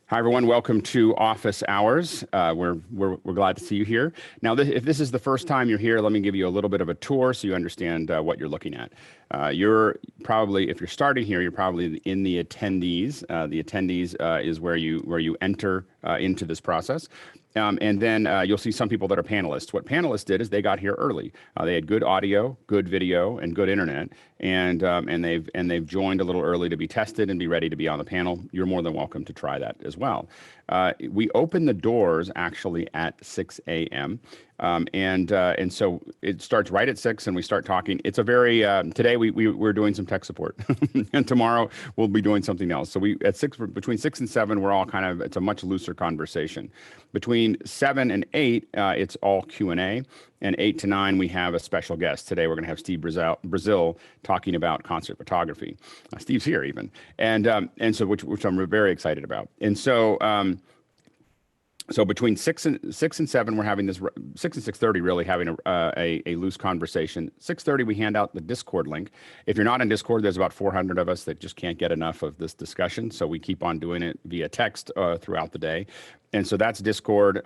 Hi, everyone. Welcome to Office Hours. We're glad to see you here. Now, if this is the first time you're here, let me give you a little bit of a tour so you understand what you're looking at. You're probably, if you're starting here, you're probably in the attendees. The attendees is where you enter into this process. And then you'll see some people that are panelists. What panelists did is they got here early. They had good audio, good video, and good internet, and they've joined a little early to be tested and be ready to be on the panel. You're more than welcome to try that as well. We open the doors actually at 6 a.m. And so it starts right at 6, and we start talking. It's a very today we're doing some tech support, and tomorrow we'll be doing something else. So between 6 and 7, we're all it's a much looser conversation. Between 7 and 8, it's all Q&A, and 8 to 9 we have a special guest. Today we're going to have Steve Brazil talking about concert photography. Steve's here even, and so which I'm very excited about. And so. So between 6 and 7, we're having this 6 and 6:30 really having a loose conversation. 6:30 we hand out the Discord link. If you're not in Discord, there's about 400 of us that just can't get enough of this discussion. So we keep on doing it via text throughout the day, and so that's Discord.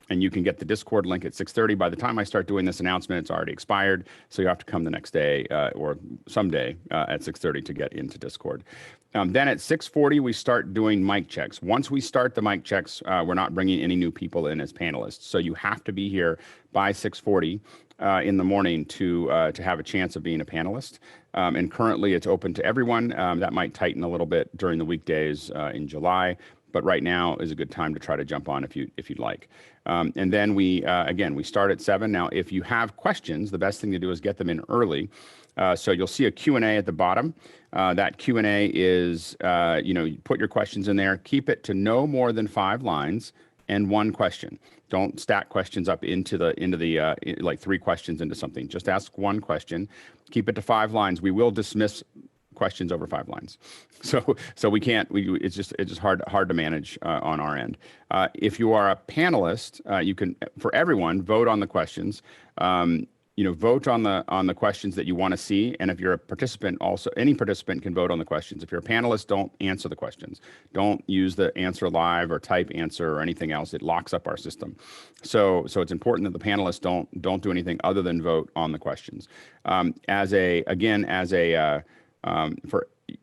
And you can get the Discord link at 6:30. By the time I start doing this announcement, it's already expired. So you have to come the next day or someday at 6:30 to get into Discord. Then at 6:40, we start doing mic checks. Once we start the mic checks, we're not bringing any new people in as panelists. So you have to be here by 6:40 in the morning to have a chance of being a panelist. And currently it's open to everyone. That might tighten a little bit during the weekdays in July. But right now is a good time to try to jump on if you'd like. And then we start at 7. Now, if you have questions, the best thing to do is get them in early. So you'll see a Q&A at the bottom. That Q&A is, you put your questions in there. Keep it to no more than 5 lines and 1 question. Don't stack questions up into the like 3 questions into something. Just ask 1 question. Keep it to 5 lines. We will dismiss questions over 5 lines. So we can't, it's just hard to manage on our end. If you are a panelist, you can, for everyone, vote on the questions. Vote on the questions that you want to see. And if you're a participant, also any participant can vote on the questions. If you're a panelist, don't answer the questions. Don't use the answer live or type answer or anything else. It locks up our system. So it's important that the panelists don't do anything other than vote on the questions.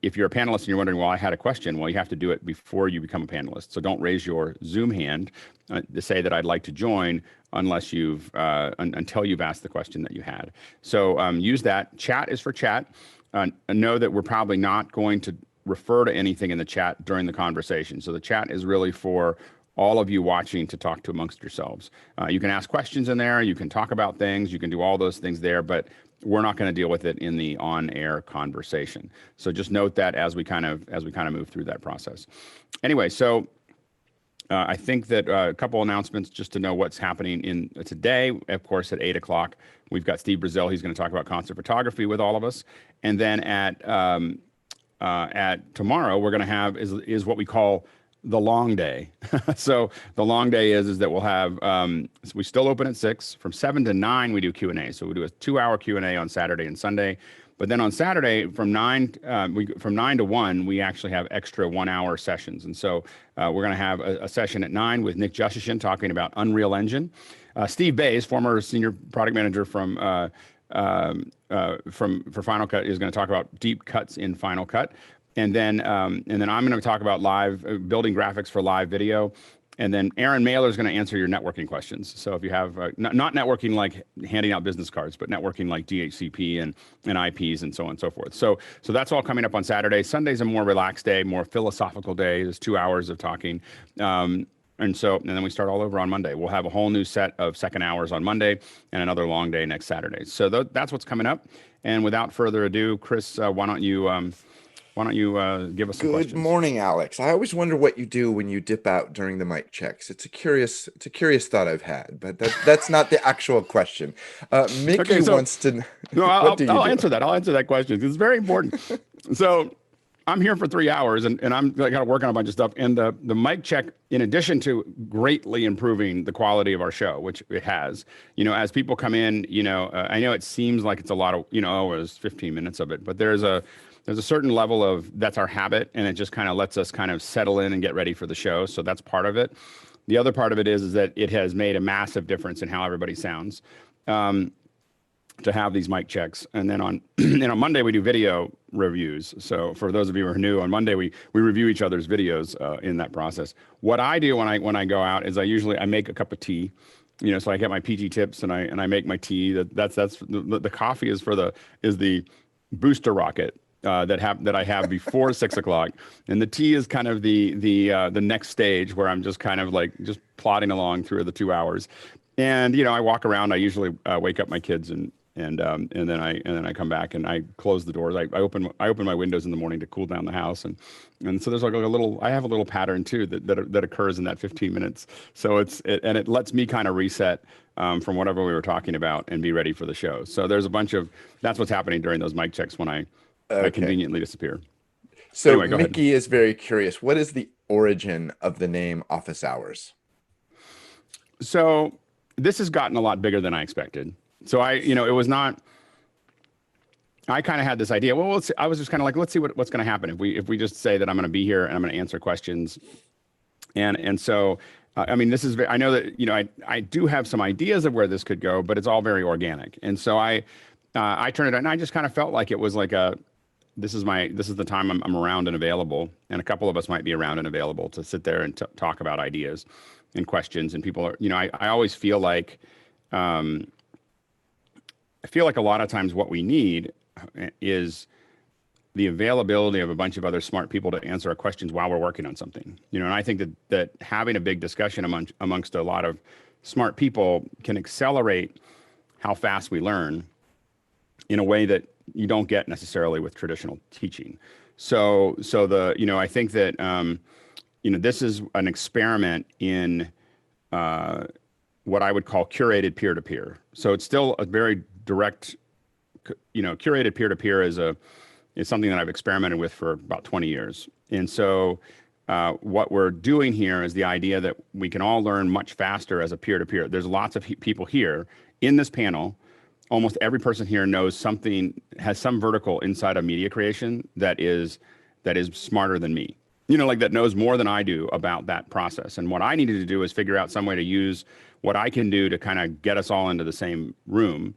If you're a panelist and you're wondering, well, I had a question, well, you have to do it before you become a panelist. So don't raise your Zoom hand to say that I'd like to join unless until you've asked the question that you had. So use that. Chat is for chat. Know that we're probably not going to refer to anything in the chat during the conversation. So the chat is really for all of you watching to talk to amongst yourselves. You can ask questions in there. You can talk about things. You can do all those things there, but we're not going to deal with it in the on-air conversation. So just note that as we kind of move through that process. Anyway, so I think that a couple announcements just to know what's happening in today. Of course, at 8 o'clock, we've got Steve Brazil. He's going to talk about concert photography with all of us. And then at tomorrow, we're going to have is what we call the long day. So the long day is that we'll have, so we still open at 6. From 7 to 9, we do Q&A. So we do a 2-hour Q&A on Saturday and Sunday. But then on Saturday, from 9 to 1, we actually have extra 1-hour sessions. And so we're going to have a session at 9 with Nick Justishin talking about Unreal Engine. Steve Bays, former senior product manager for Final Cut, is going to talk about deep cuts in Final Cut. And then I'm going to talk about building graphics for live video. And then Aaron Mailer is going to answer your networking questions. So if you have, not networking like handing out business cards, but networking like DHCP and IPs and so on and so forth. So that's all coming up on Saturday. Sunday's a more relaxed day, more philosophical day. There's 2 hours of talking. And then we start all over on Monday. We'll have a whole new set of second hours on Monday and another long day next Saturday. So that's what's coming up. And without further ado, Chris, why don't you give us some questions? Good morning, Alex. I always wonder what you do when you dip out during the mic checks. It's a curious thought I've had, but that's not the actual question. Mickey wants to. No, I'll answer that. I'll answer that question. It's very important. So I'm here for 3 hours, and I'm kind of working on a bunch of stuff. And the mic check, in addition to greatly improving the quality of our show, which it has, as people come in, I know it seems like it's a lot of, it was 15 minutes of it, but there's there's a certain level of that's our habit, and it just kind of lets us kind of settle in and get ready for the show. So that's part of it. The other part of it is that it has made a massive difference in how everybody sounds. To have these mic checks. And then on and on Monday we do video reviews. So for those of you who are new, on Monday we review each other's videos in that process. What I do when I go out is I make a cup of tea, so I get my PG tips and I make my tea. That's the coffee is the booster rocket that I have before 6 o'clock, and the tea is kind of the next stage where I'm just kind of like just plodding along through the 2 hours. And I walk around. I usually wake up my kids and then I come back and I close the doors. I open my windows in the morning to cool down the house, and so there's like I have a little pattern too that occurs in that 15 minutes. So it lets me kind of reset from whatever we were talking about and be ready for the show. So there's that's what's happening during those mic checks when I conveniently disappear. So anyway, go ahead. Mickey is very curious. What is the origin of the name Office Hours? So this has gotten a lot bigger than I expected. So it was not. I kind of had this idea. Well, I was just kind of like, let's see what's going to happen if we just say that I'm going to be here and I'm going to answer questions, and so I mean, this is. I know that I do have some ideas of where this could go, but it's all very organic. And so I turned it on, and I just kind of felt like it was like this is the time I'm around and available, and a couple of us might be around and available to sit there and talk about ideas and questions. And people are, I always feel like. I feel like a lot of times what we need is the availability of a bunch of other smart people to answer our questions while we're working on something. And I think that having a big discussion amongst a lot of smart people can accelerate how fast we learn in a way that you don't get necessarily with traditional teaching. So I think that this is an experiment in what I would call curated peer-to-peer. So it's still a very direct, curated peer-to-peer is something that I've experimented with for about 20 years. And so what we're doing here is the idea that we can all learn much faster as a peer-to-peer. There's lots of people here in this panel. Almost every person here has some vertical inside of media creation that is smarter than me. That knows more than I do about that process. And what I needed to do is figure out some way to use what I can do to kind of get us all into the same room.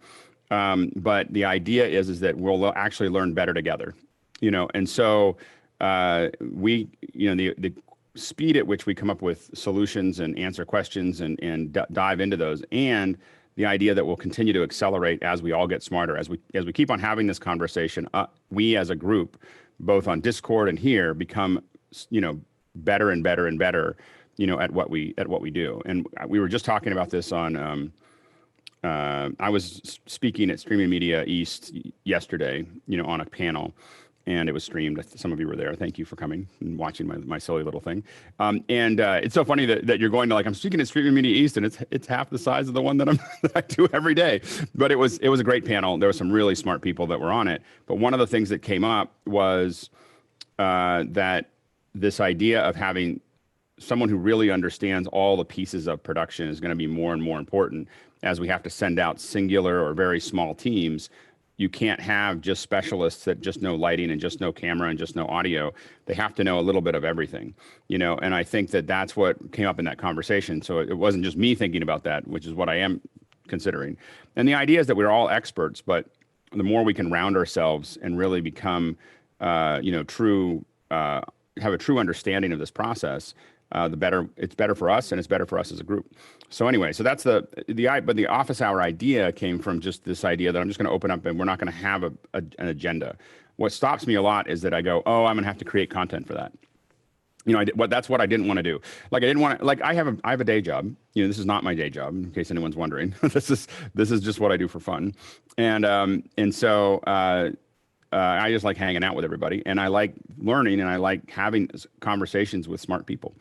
But the idea is that we'll actually learn better together, and so the speed at which we come up with solutions and answer questions and dive into those, and the idea that we'll continue to accelerate as we all get smarter, as we keep on having this conversation, we as a group, both on Discord and here, become better and better and better, at what we do. And we were just talking about this on. I was speaking at Streaming Media East yesterday, on a panel, and it was streamed. Some of you were there. Thank you for coming and watching my silly little thing. And it's so funny that you're going to I'm speaking at Streaming Media East, and it's half the size of the one that I do every day. But it was a great panel. There were some really smart people that were on it. But one of the things that came up was that this idea of having someone who really understands all the pieces of production is going to be more and more important as we have to send out singular or very small teams. You can't have just specialists that just know lighting and just know camera and just know audio. They have to know a little bit of everything, and I think that that's what came up in that conversation. So it wasn't just me thinking about that, which is what I am considering. And the idea is that we're all experts, but the more we can round ourselves and really become, true, have a true understanding of this process, the better. It's better for us, and it's better for us as a group. So anyway, so that's but the office hour idea came from just this idea that I'm just going to open up and we're not going to have an agenda. What stops me a lot is that I go, oh, I'm going to have to create content for that. That's what I didn't want to do. I didn't want to, I have a day job. This is not my day job, in case anyone's wondering. This is just what I do for fun. And so I just like hanging out with everybody, and I like learning, and I like having conversations with smart people,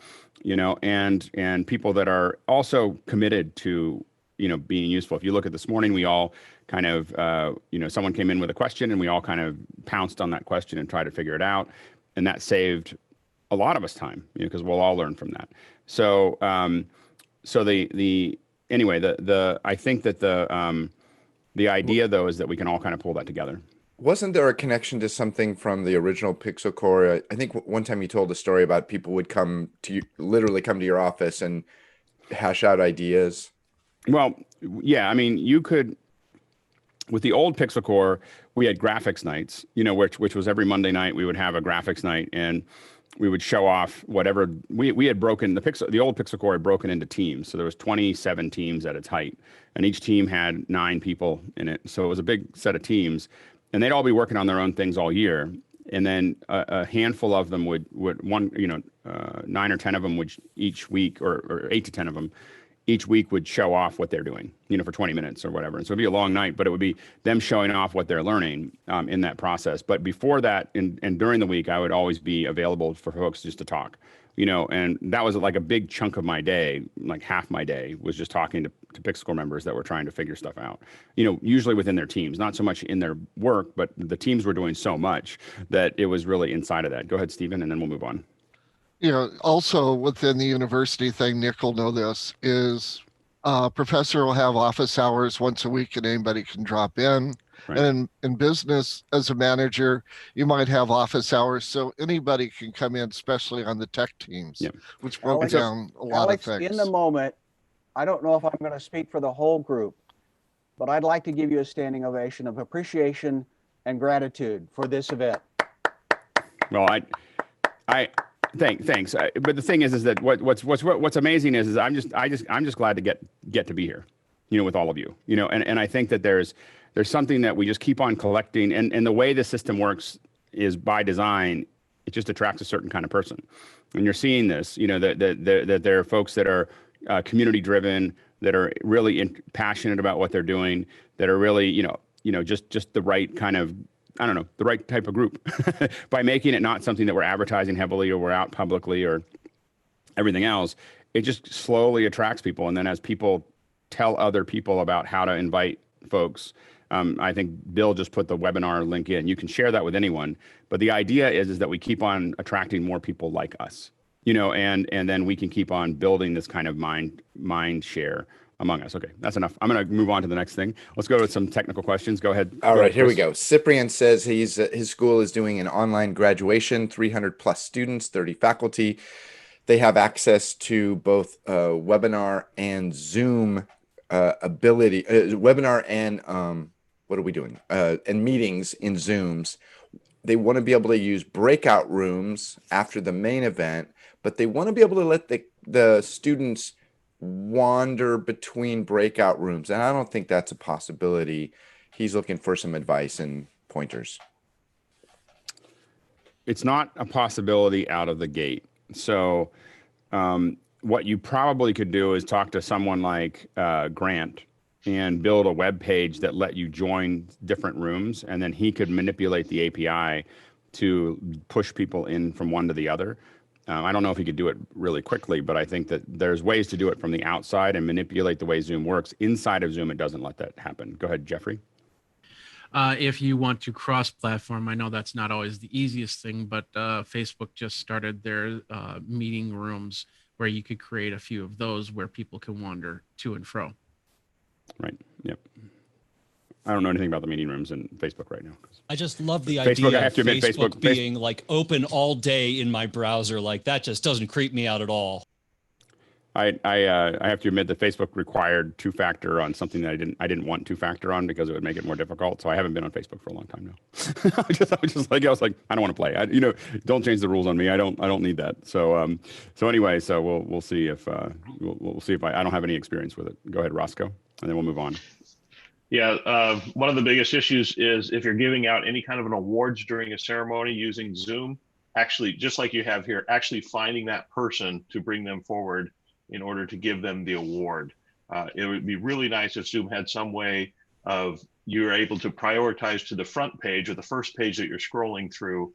and people that are also committed to, being useful. If you look at this morning, we all kind of, someone came in with a question, and we all kind of pounced on that question and tried to figure it out. And that saved a lot of us time, because we'll all learn from that. So, I think that the idea though is that we can all kind of pull that together. Wasn't there a connection to something from the original Pixel Core? I think one time you told a story about people would come to you, literally come to your office and hash out ideas. Well, yeah, I mean, you could with the old Pixel Core, we had graphics nights, which was every Monday night we would have a graphics night and we would show off whatever we had broken the old Pixel Core had broken into teams. So there was 27 teams at its height and each team had 9 people in it. So it was a big set of teams and they'd all be working on their own things all year. And then a handful of them would 9 or 10 of them would each week or 8 to 10 of them each week would show off what they're doing, for 20 minutes or whatever. And so it'd be a long night, but it would be them showing off what they're learning in that process. But before that and during the week, I would always be available for folks just to talk, and that was like a big chunk of my day, like half my day was just talking to Pixel members that were trying to figure stuff out, usually within their teams, not so much in their work, but the teams were doing so much that it was really inside of that. Go ahead, Stephen, and then we'll move on. Also within the university thing, Nick will know this, is professor will have office hours once a week and anybody can drop in. Right. And in business, as a manager, you might have office hours so anybody can come in, especially on the tech teams, which broke down a lot of things. In the moment, I don't know if I'm going to speak for the whole group, but I'd like to give you a standing ovation of appreciation and gratitude for this event. Well, Thanks. But the thing is that what's amazing is I'm just glad to get to be here, with all of you, and I think that there's something that we just keep on collecting, and the way the system works is by design. It just attracts a certain kind of person, and you're seeing this, that there are folks that are community driven, that are really passionate about what they're doing, that are really, just the right kind of, I don't know, the right type of group by making it not something that we're advertising heavily or we're out publicly or everything else. It just slowly attracts people. And then as people tell other people about how to invite folks, I think Bill just put the webinar link in. You can share that with anyone. But the idea is that we keep on attracting more people like us, and then we can keep on building this kind of mind share among us. Okay, that's enough. I'm going to move on to the next thing. Let's go to some technical questions. Go ahead. All right, here we go. Cyprian says his school is doing an online graduation, 300 plus students, 30 faculty. They have access to both webinar and Zoom ability, webinar and what are we doing? And meetings in Zooms. They want to be able to use breakout rooms after the main event, but they want to be able to let the students wander between breakout rooms, and I don't think that's a possibility. He's looking for some advice and pointers. It's not a possibility out of the gate. So what you probably could do is talk to someone like Grant and build a web page that let you join different rooms, and then he could manipulate the API to push people in from one to the other. I don't know if he could do it really quickly, but I think that there's ways to do it from the outside and manipulate the way Zoom works. Inside of Zoom, it doesn't let that happen. Go ahead, Jeffrey. If you want to cross-platform, I know that's not always the easiest thing, but Facebook just started their meeting rooms where you could create a few of those where people can wander to and fro. Right. Yep. I don't know anything about the meeting rooms in Facebook right now. I just love the idea I have to admit, of Facebook being like open all day in my browser. Like that just doesn't creep me out at all. I have to admit that Facebook required 2-factor on something that I didn't want 2-factor on because it would make it more difficult. So I haven't been on Facebook for a long time now. I was like, I don't want to play. Don't change the rules on me. I don't need that. So anyway, we'll see if we'll see if I don't have any experience with it. Go ahead, Roscoe, and then we'll move on. Yeah, one of the biggest issues is if you're giving out any kind of an awards during a ceremony using Zoom, actually, just like you have here, actually finding that person to bring them forward in order to give them the award. It would be really nice if Zoom had some way of you're able to prioritize to the front page or the first page that you're scrolling through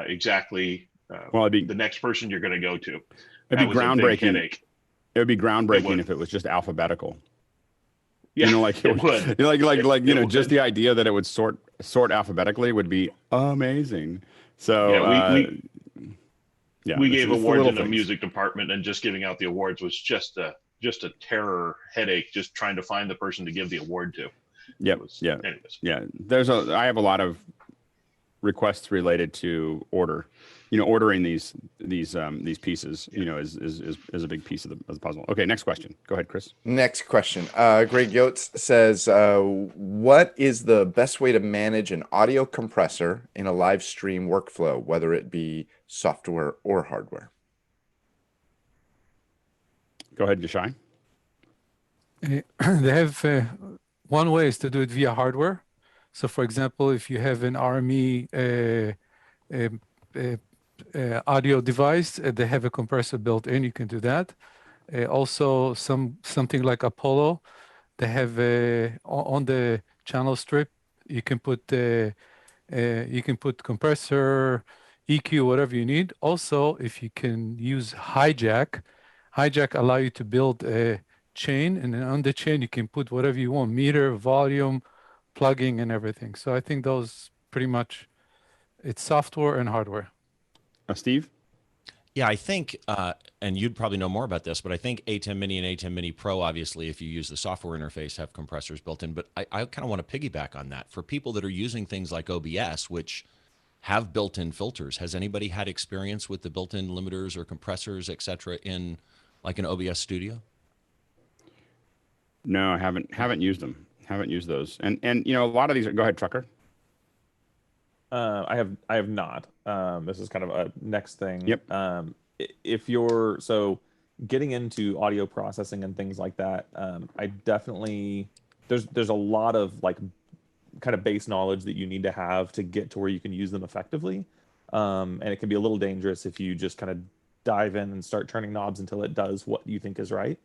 exactly the next person you're going to go to. It'd be groundbreaking. It would be groundbreaking if it was just alphabetical. Yeah, it would. Just the idea that it would sort alphabetically would be amazing. So we gave awards in the music department, and just giving out the awards was just a terror headache, just trying to find the person to give the award to. I have a lot of requests related to ordering these pieces, is a big piece of the puzzle. Okay, next question. Go ahead, Chris. Next question. Greg Yotes says, what is the best way to manage an audio compressor in a live stream workflow, whether it be software or hardware? Go ahead, Jashai. They have one way is to do it via hardware. So, for example, if you have an RME audio device, they have a compressor built in. You can do that. Also, something like Apollo, they have on the channel strip. You can put compressor, EQ, whatever you need. Also, if you can use hijack allow you to build a chain, and then on the chain you can put whatever you want, meter, volume, plugging, and everything. So I think those pretty much, it's software and hardware. Steve? Yeah, I think, and you'd probably know more about this, but I think A10 Mini and A10 Mini Pro, obviously, if you use the software interface, have compressors built in. But I kind of want to piggyback on that. For people that are using things like OBS, which have built-in filters, has anybody had experience with the built-in limiters or compressors, et cetera, in like an OBS studio? No, I haven't used them. Haven't used those. And a lot of these are, go ahead, Trucker. I have not. This is kind of a next thing. Yep. If you're getting into audio processing and things like that, I definitely there's a lot of like kind of base knowledge that you need to have to get to where you can use them effectively. And it can be a little dangerous if you just kind of dive in and start turning knobs until it does what you think is right.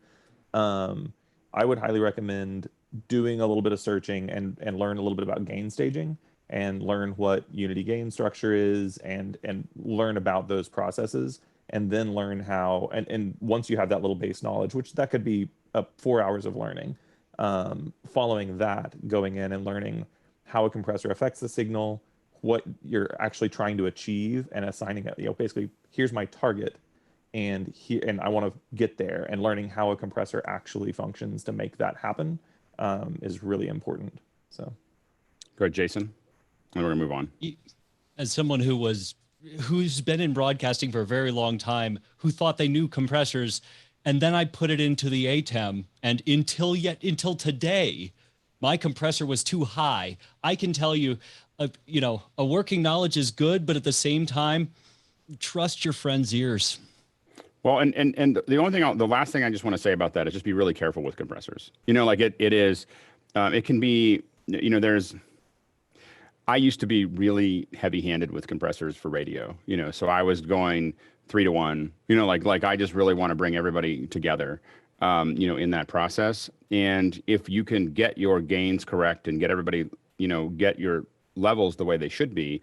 I would highly recommend doing a little bit of searching and learn a little bit about gain staging and learn what unity gain structure is and learn about those processes, and then learn how, and once you have that little base knowledge, which that could be 4 hours of learning, following that, going in and learning how a compressor affects the signal, what you're actually trying to achieve, and assigning it, basically, here's my target, and I want to get there, and learning how a compressor actually functions to make that happen is really important. So, go ahead, Jason, and we're gonna move on. As someone who's been in broadcasting for a very long time, who thought they knew compressors, and then I put it into the ATEM, and until today, my compressor was too high. I can tell you, a working knowledge is good, but at the same time, trust your friend's ears. Well, and the last thing I just want to say about that is just be really careful with compressors. It can be, I used to be really heavy-handed with compressors for radio, so I was going 3-to-1, like I just really want to bring everybody together, in that process. And if you can get your gains correct and get everybody, get your levels the way they should be,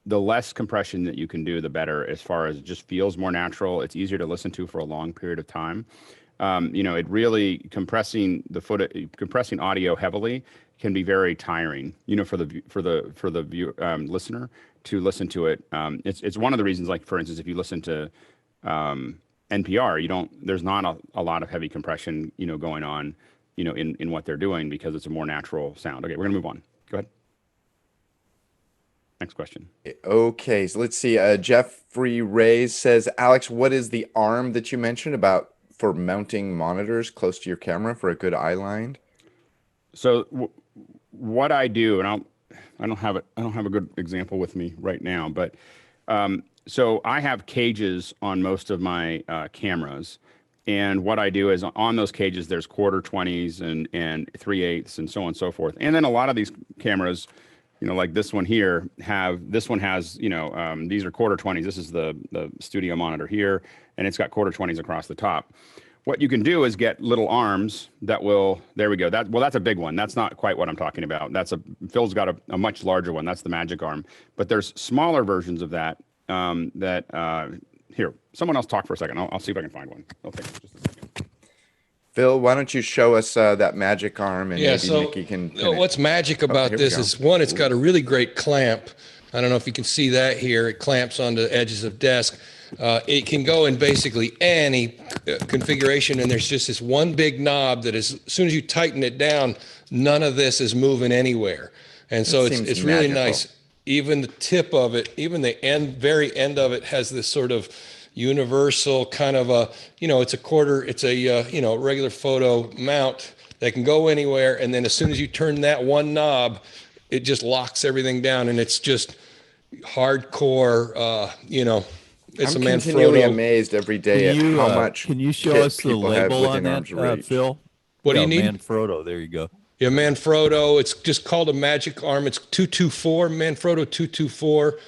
the less compression that you can do, the better, as far as it just feels more natural. It's easier to listen to for a long period of time. It really, compressing audio heavily can be very tiring, for the listener to listen to it. It's one of the reasons, like, for instance, if you listen to NPR, there's not a lot of heavy compression, going on, in what they're doing, because it's a more natural sound. Okay, we're gonna move on. Go ahead. Next question. Okay, so let's see. Jeffrey Ray says, Alex, what is the arm that you mentioned about for mounting monitors close to your camera for a good eye line? So what I do, and I don't have a good example with me right now, but so I have cages on most of my cameras, and what I do is on those cages there's 1/4-20s and 3/8 and so on and so forth. And then a lot of these cameras, like this one here, has these are 1/4-20s. This is the studio monitor here, and it's got 1/4-20s across the top. What you can do is get little arms that will, there we go. That's a big one. That's not quite what I'm talking about. Phil's got a much larger one. That's the Magic arm. But there's smaller versions of that, here, someone else talk for a second. I'll see if I can find one. It'll take just a second. Phil, why don't you show us that Magic arm, and maybe Mickey can. What's magic about this is, one, it's got a really great clamp. I don't know if you can see that here. It clamps on the edges of desk. It can go in basically any configuration, and there's just this one big knob that as soon as you tighten it down, none of this is moving anywhere. And so it's really nice. even the tip of it, even the very end of it has this sort of universal kind of a, it's a regular photo mount that can go anywhere. And then as soon as you turn that one knob, it just locks everything down, and it's just hardcore, it's I'm a continually Manfrotto. amazed every day at how much Can you show kit us the people have label on within that, arm's reach. Phil? What do you need? Manfrotto. There you go. Yeah, Manfrotto. It's just called a magic arm. It's 224, Manfrotto 224.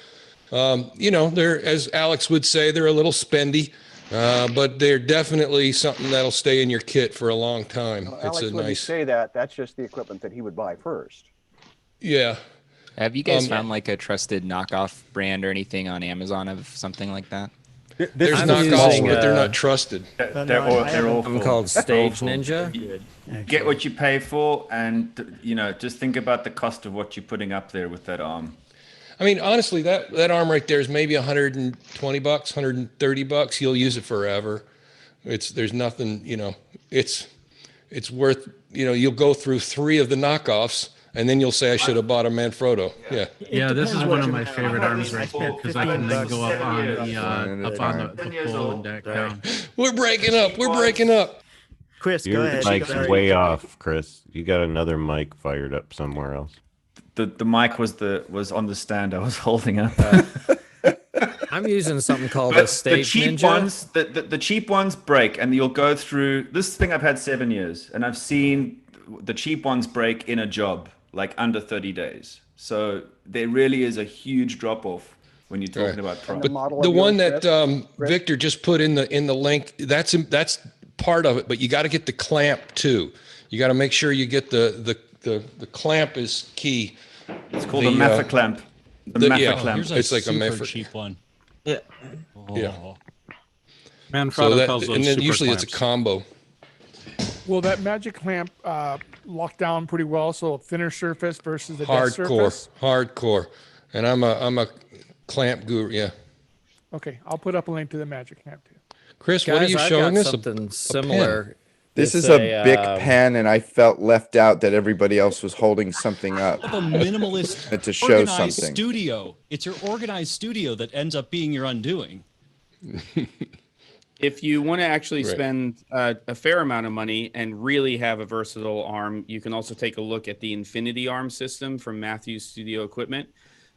They're, as Alex would say, they're a little spendy, but they're definitely something that'll stay in your kit for a long time. Well, It's Alex, a when you nice, say that, that's just the equipment that he would buy first. yeah. Have you guys found like a trusted knockoff brand or anything on Amazon of something like that? There's knockoffs, but they're not trusted. They're awful. I'm called Stage Ninja. Get what you pay for, and just think about the cost of what you're putting up there with that arm. I mean, honestly, that arm right there is maybe $120, $130. You'll use it forever. There's nothing, it's worth, you'll go through 3 of the knockoffs, and then you'll say, I should have bought a Manfrotto. Yeah. Yeah, this is one of my favorite arms right here because I can then go up on the pole and back down. We're breaking up. Chris, Your go ahead. mic's way off, Chris. You got another mic fired up somewhere else. The mic was on the stand I was holding up. I'm using something called a Stage Ninja. The cheap ones break, and you'll go through this thing. I've had 7 years, and I've seen the cheap ones break in a job, like under 30 days. So there really is a huge drop off when you're talking about pro. But the one that Victor just put in the link, that's part of it. But you got to get the clamp too. You got to make sure you get the clamp is key. It's called a Maffa clamp. The Maffa clamp. Here's It's like a super Maffa cheap one. Yeah. Yeah. Manfrotto and then usually it's a combo. Well, that magic clamp locked down pretty well, so a thinner surface versus the desk surface. Hardcore. And I'm a clamp guru. Yeah. Okay, I'll put up a link to the magic clamp too. Chris, what are you showing us? Something similar. This is a Bic pen, and I felt left out that everybody else was holding something up. A minimalist to show organized something. studio. It's your organized studio that ends up being your undoing. If you want to actually spend a fair amount of money and really have a versatile arm, you can also take a look at the Infinity Arm system from Matthews Studio Equipment,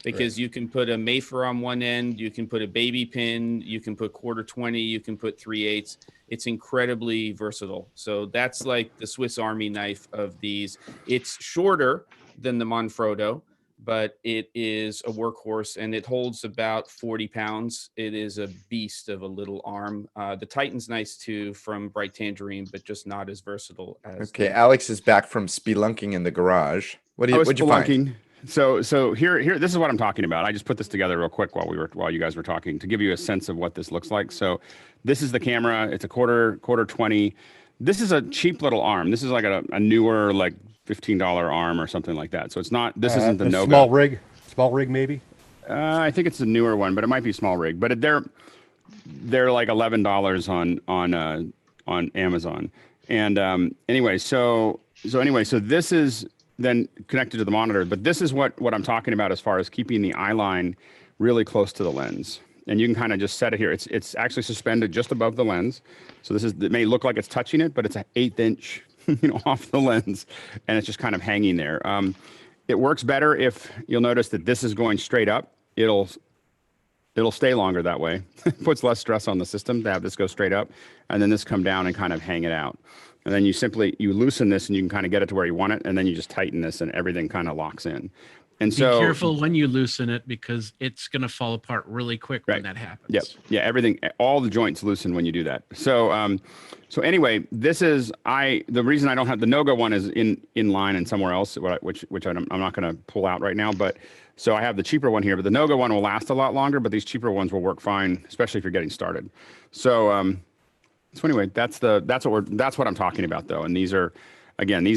because you can put a Mayfair on one end, you can put a baby pin, you can put 1/4-20, you can put 3/8. It's incredibly versatile. So that's like the Swiss Army knife of these. It's shorter than the Manfrotto, but it is a workhorse, and it holds about 40 pounds. It is a beast of a little arm. The Titan's nice too, from Bright Tangerine, but just not as versatile as. Okay, Alex is back from spelunking in the garage. What'd you find? So here, this is what I'm talking about. I just put this together real quick while you guys were talking to give you a sense of what this looks like. So this is the camera. It's a 1/4-20. This is a cheap little arm. This is like a newer, like $15 arm or something like that. So it's not. This isn't the no small rig maybe. I think it's a newer one, but it might be small rig. But they're like $11 on Amazon. And anyway, so this is then connected to the monitor. But this is what I'm talking about as far as keeping the eye line really close to the lens. And you can kind of just set it here. It's actually suspended just above the lens. So it may look like it's touching it, but it's an 1/8 inch, off the lens, and it's just kind of hanging there. It works better if you'll notice that this is going straight up. It'll stay longer that way. It puts less stress on the system to have this go straight up, and then this come down and kind of hang it out. And then you loosen this, and you can kind of get it to where you want it, and then you just tighten this, and everything kind of locks in. And Be careful when you loosen it, because it's going to fall apart really quick when that happens. Yep. Yeah. Everything, all the joints loosen when you do that. So anyway, this is the reason I don't have the Noga one is in line and somewhere else, which I'm not going to pull out right now. But so I have the cheaper one here, but the Noga one will last a lot longer. But these cheaper ones will work fine, especially if you're getting started. So anyway, that's what I'm talking about though. And these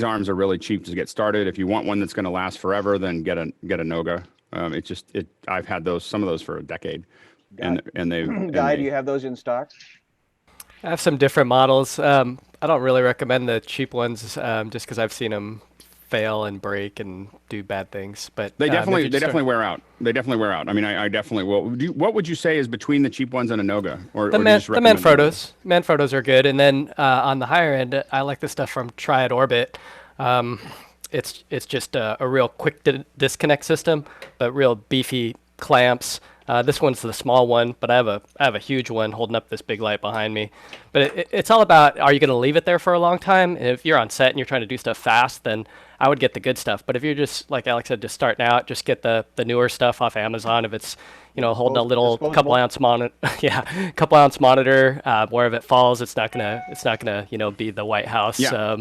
arms are really cheap to get started. If you want one that's going to last forever, then get a Noga. I've had some of those for a decade, and they. Guy, do you have those in stock? I have some different models. I don't really recommend the cheap ones, just because I've seen them fail and break and do bad things. But they definitely wear out. They definitely wear out. I mean, I definitely will. What would you say is between the cheap ones and a Noga? The Manfrottos are good, and then on the higher end, I like the stuff from Triad Orbit. It's just a real quick disconnect system, but real beefy clamps. This one's the small one, but I have a huge one holding up this big light behind me. But it's all about, are you going to leave it there for a long time? And if you're on set and you're trying to do stuff fast, then I would get the good stuff. But if you're just, like Alex said, just starting out, just get the newer stuff off Amazon. If it's, holding a little couple ounce monitor, where if it falls, it's not gonna be the White House. Yeah.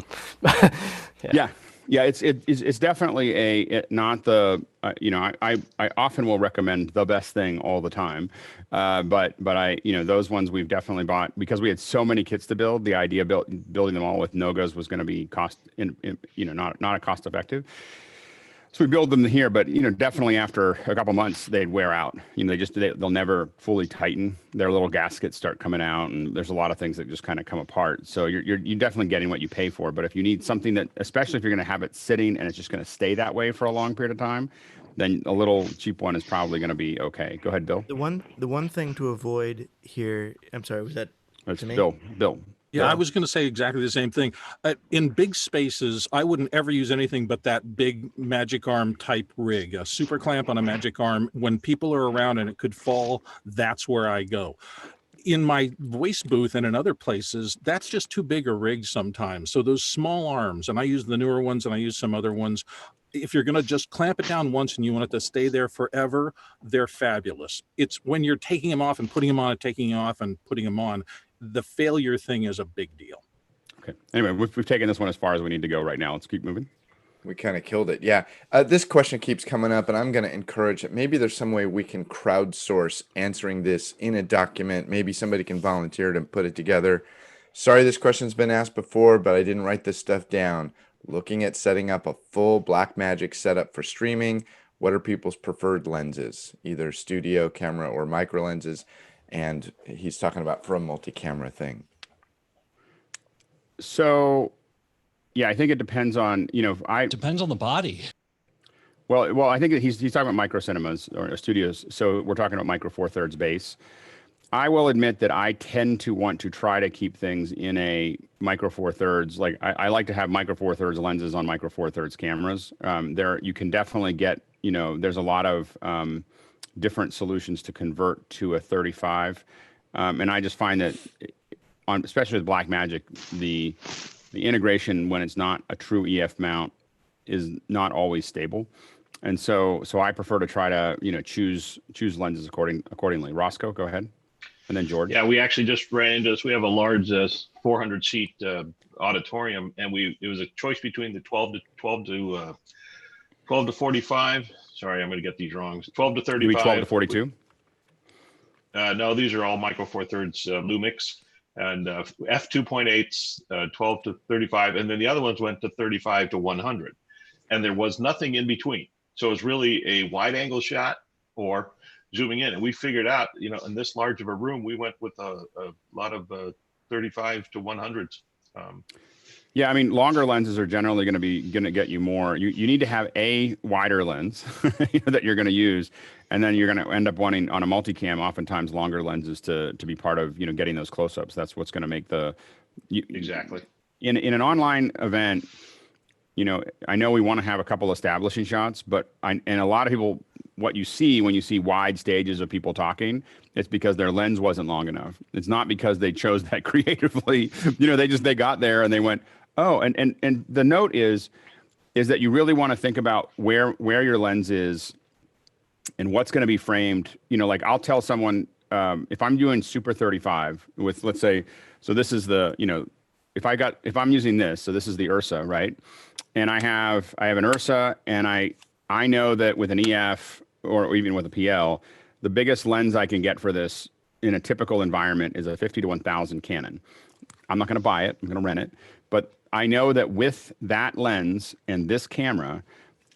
Yeah, it's definitely not the I often will recommend the best thing all the time, but I those ones we've definitely bought because we had so many kits to build. The idea of building them all with Nogas was going to be not a cost effective. So we build them here, but definitely after a couple months they'd wear out. They'll never fully tighten. Their little gaskets start coming out, and there's a lot of things that just kind of come apart. So you're definitely getting what you pay for. But if you need something that, especially if you're going to have it sitting and it's just going to stay that way for a long period of time, then a little cheap one is probably going to be okay. Go ahead, Bill. The one thing to avoid here. I'm sorry. Was that? It's Bill. Yeah, I was going to say exactly the same thing. In big spaces, I wouldn't ever use anything but that big magic arm type rig, a super clamp on a magic arm. When people are around and it could fall, that's where I go. In my voice booth and in other places, that's just too big a rig sometimes. So those small arms, and I use the newer ones and I use some other ones. If you're going to just clamp it down once and you want it to stay there forever, they're fabulous. It's when you're taking them off and putting them on and taking them off and putting them on, the failure thing is a big deal. Okay. Anyway, we've taken this one as far as we need to go right now. Let's keep moving. We kind of killed it. Yeah. This question keeps coming up, and I'm going to encourage it. Maybe there's some way we can crowdsource answering this in a document. Maybe somebody can volunteer to put it together. Sorry, this question's been asked before, but I didn't write this stuff down. Looking at setting up a full Blackmagic setup for streaming. What are people's preferred lenses? Either studio, camera, or micro lenses. And he's talking about for a multi-camera thing. So, yeah, I think it depends on, depends on the body. Well, I think that he's talking about micro cinemas or studios. So we're talking about micro 4/3 base. I will admit that I tend to want to try to keep things in a micro 4/3. Like I like to have micro 4/3 lenses on micro 4/3 cameras. You can definitely get, there's a lot of different solutions to convert to a 35. And I just find that especially with Blackmagic, the integration when it's not a true EF mount is not always stable. And so I prefer to try to, choose lenses accordingly. Roscoe, go ahead. And then George. Yeah, we actually just ran into this. We have a large 400 seat auditorium, and it was a choice between the 12 to 45. Sorry, I'm going to get these wrong. 12 to 35. 12 to 42? No, these are all micro 4/3 Lumix and f2.8s, 12 to 35. And then the other ones went to 35 to 100. And there was nothing in between. So it was really a wide angle shot or zooming in. And we figured out, in this large of a room, we went with a lot of 35 to 100s. Yeah, I mean, longer lenses are generally going to get you more. You need to have a wider lens that you're going to use, and then you're going to end up wanting on a multicam oftentimes longer lenses to be part of getting those close-ups. That's what's going to make exactly in an online event. I know we want to have a couple establishing shots, but and a lot of people, what you see when you see wide stages of people talking, it's because their lens wasn't long enough. It's not because they chose that creatively. They got there and they went, oh, and the note is that you really want to think about where your lens is and what's going to be framed. Like I'll tell someone if I'm doing super 35 with, let's say, so this is the, if I'm using this, so this is the Ursa, right? And I have an Ursa, and I know that with an EF or even with a PL, the biggest lens I can get for this in a typical environment is a 50 to 1000 Canon. I'm not going to buy it. I'm going to rent it. But I know that with that lens and this camera,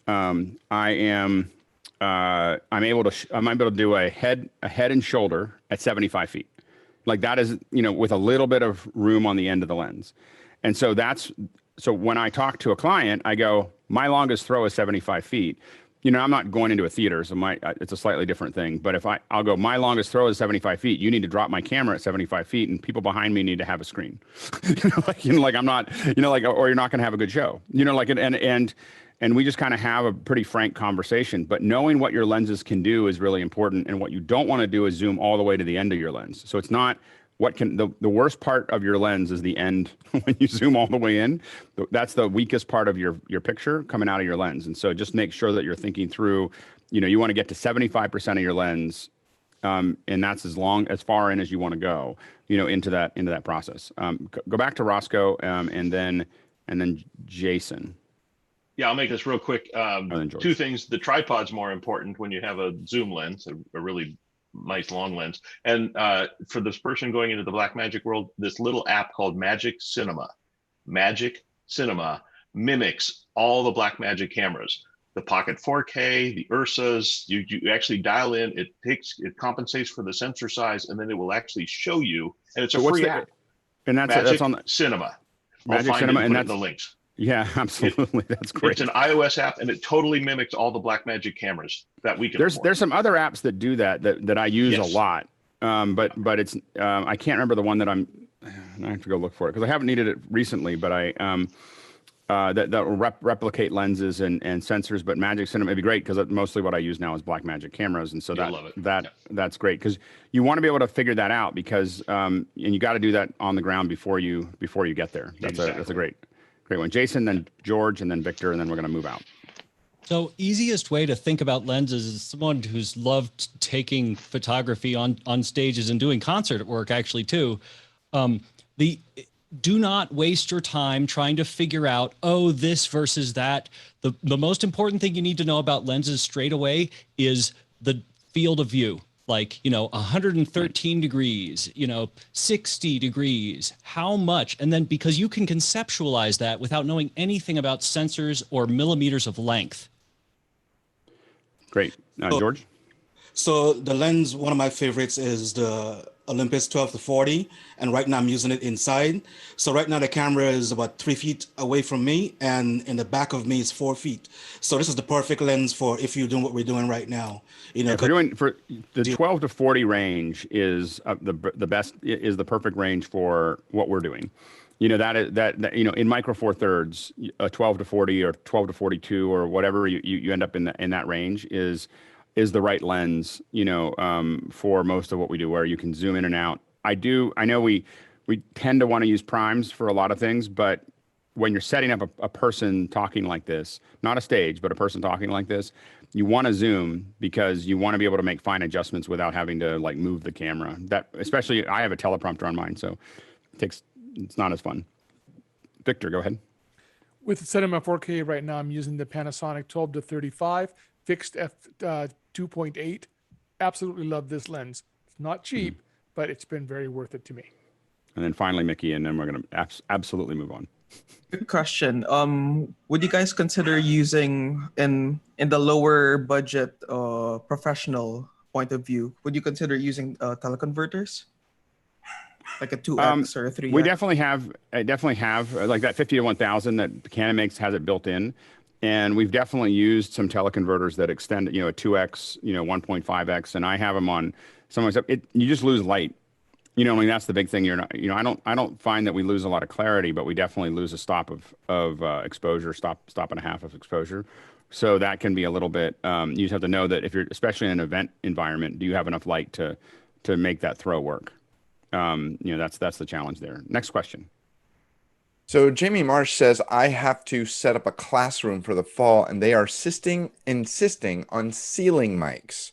I'm able to do a head and shoulder at 75 feet. Like that is, with a little bit of room on the end of the lens. And so so when I talk to a client, I go, my longest throw is 75 feet. You know, I'm not going into a theater, so it's a slightly different thing. But if I'll go, my longest throw is 75 feet. You need to drop my camera at 75 feet, and people behind me need to have a screen. like I'm not, or you're not going to have a good show. And we just kind of have a pretty frank conversation. But knowing what your lenses can do is really important, and what you don't want to do is zoom all the way to the end of your lens. So it's not the worst part of your lens is the end when you zoom all the way in. That's the weakest part of your picture coming out of your lens. And so just make sure that you're thinking through, you want to get to 75% of your lens, and that's as far in as you want to go, into that process. Go back to Roscoe, and then Jason. Yeah, I'll make this real quick. Two things. The tripod's more important when you have a zoom lens, a really nice long lens. And for this person going into the Blackmagic world, this little app called Magic Cinema mimics all the Blackmagic cameras, the Pocket 4K, the Ursas. You actually dial in, it compensates for the sensor size, and then it will actually show you, and it's a free app. And that's on the Cinema. Magic Cinema, and that's the links. Yeah, absolutely. That's great. It's an iOS app, and it totally mimics all the Blackmagic cameras that we can. There's some other apps that do that I use a lot, but it's I can't remember the one that I have to go look for it because I haven't needed it recently. But that will replicate lenses and sensors. But Magic Cinema would be great because mostly what I use now is Blackmagic cameras, and so that's great because you want to be able to figure that out because and you got to do that on the ground before you get there. That's a great one. Jason, then George, and then Victor, and then we're going to move out. So easiest way to think about lenses is someone who's loved taking photography on stages and doing concert work actually too. Do not waste your time trying to figure out, this versus that. The most important thing you need to know about lenses straight away is the field of view. Like, 113 degrees, 60 degrees, how much? And then because you can conceptualize that without knowing anything about sensors or millimeters of length. Great. George? So the lens, one of my favorites is the Olympus 12-40, and right now I'm using it inside. So right now the camera is about 3 feet away from me, and in the back of me is 4 feet. So this is the perfect lens for if you're doing what we're doing right now. For the 12-40 range is the best, is the perfect range for what we're doing. In micro four thirds, a 12-40 or 12-42 or whatever you end up in that range is the right lens, for most of what we do, where you can zoom in and out. I know we tend to want to use primes for a lot of things, but when you're setting up a person talking like this, not a stage, but a person talking like this, you want to zoom because you want to be able to make fine adjustments without having to move the camera. Especially I have a teleprompter on mine, so it's not as fun. Victor, go ahead. With Cinema 4K right now, I'm using the Panasonic 12-35 fixed f2.8. Absolutely love this lens. It's not cheap, but it's been very worth it to me. And then finally, Mickey, and then we're going to absolutely move on. Good question. Would you guys consider using in the lower budget professional point of view? Would you consider using teleconverters, like a 2x or a 3x? We definitely have like that 50 to 1000 that Canon makes has it built in, and we've definitely used some teleconverters that extend a 2x, 1.5x, and I have them on some of my stuff. You just lose light. That's the big thing. I don't find that we lose a lot of clarity, but we definitely lose a stop of exposure, stop and a half of exposure. So that can be a little bit. You just have to know that if you're, especially in an event environment, do you have enough light to make that throw work? That's the challenge there. Next question. So Jamie Marsh says, I have to set up a classroom for the fall, and they are insisting on ceiling mics.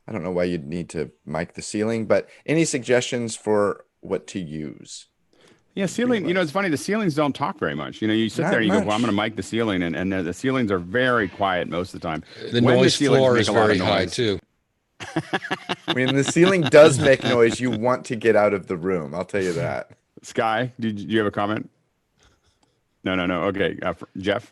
I don't know why you'd need to mic the ceiling, but any suggestions for what to use? Yeah, ceiling, it's funny. The ceilings don't talk very much. You sit there and you go, well, I'm going to mic the ceiling. And the ceilings are very quiet most of the time. The noise floor is very high, too. When the ceiling does make noise, you want to get out of the room. I'll tell you that. Sky, do you have a comment? No. Okay. Jeff?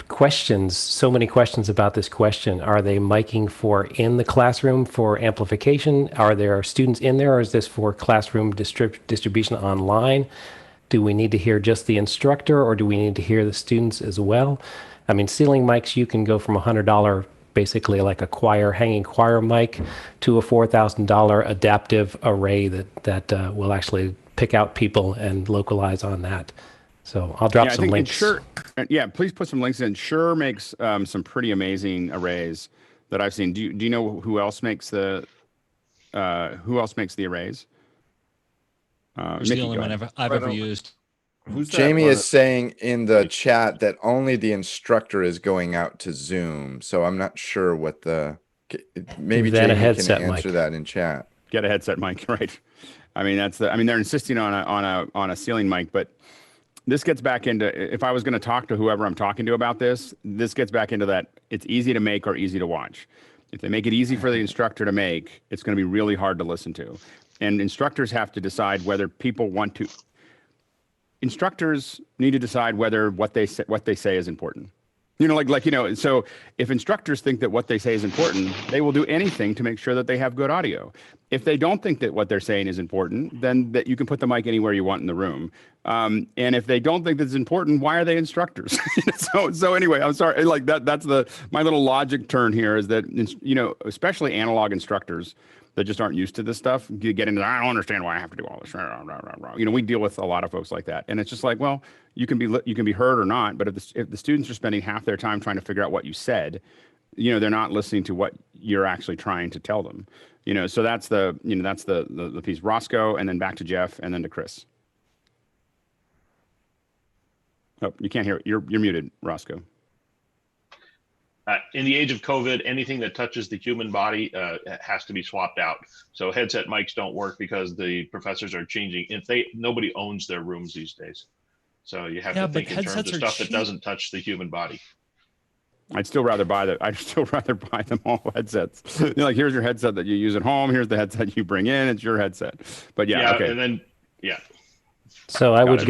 Questions. So many questions about this question. Are they miking for in the classroom for amplification? Are there students in there, or is this for classroom distribution online? Do we need to hear just the instructor, or do we need to hear the students as well? I mean, ceiling mics, you can go from $100, basically like a hanging choir mic, to a $4,000 adaptive array that will actually pick out people and localize on that. So I'll drop some links. Yeah, please put some links in. Shure makes some pretty amazing arrays that I've seen. Do you know who else makes the arrays? Who's the only one I've ever used? Jamie is saying in the chat that only the instructor is going out to Zoom. So I'm not sure what maybe Then Jamie a headset can answer mic. that in chat. Get a headset mic, right? I mean, they're insisting on a ceiling mic, but this gets back into, if I was going to talk to whoever I'm talking to about this gets back into that it's easy to make or easy to watch. If they make it easy for the instructor to make, it's going to be really hard to listen to. And instructors have to decide whether people want to. Instructors need to decide whether what they say is important. So if instructors think that what they say is important, they will do anything to make sure that they have good audio. If they don't think that what they're saying is important, then that you can put the mic anywhere you want in the room. And if they don't think that's important, why are they instructors? So anyway, I'm sorry. Like that's my little logic turn here is that, especially analog instructors that just aren't used to this stuff, you get into, I don't understand why I have to do all this. We deal with a lot of folks like that. And it's just like, well, you can be heard or not, but if the students are spending half their time trying to figure out what you said, they're not listening to what you're actually trying to tell them. So that's the piece. Roscoe, and then back to Jeff, and then to Chris. Oh, you can't hear it. You're muted, Roscoe. In the age of COVID, anything that touches the human body has to be swapped out. So headset mics don't work because the professors are changing. Nobody owns their rooms these days. So you have to think in terms of stuff that doesn't touch the human body. I'd still rather buy them all headsets. Like, here's your headset that you use at home. Here's the headset you bring in. It's your headset. But yeah, okay. And then So I would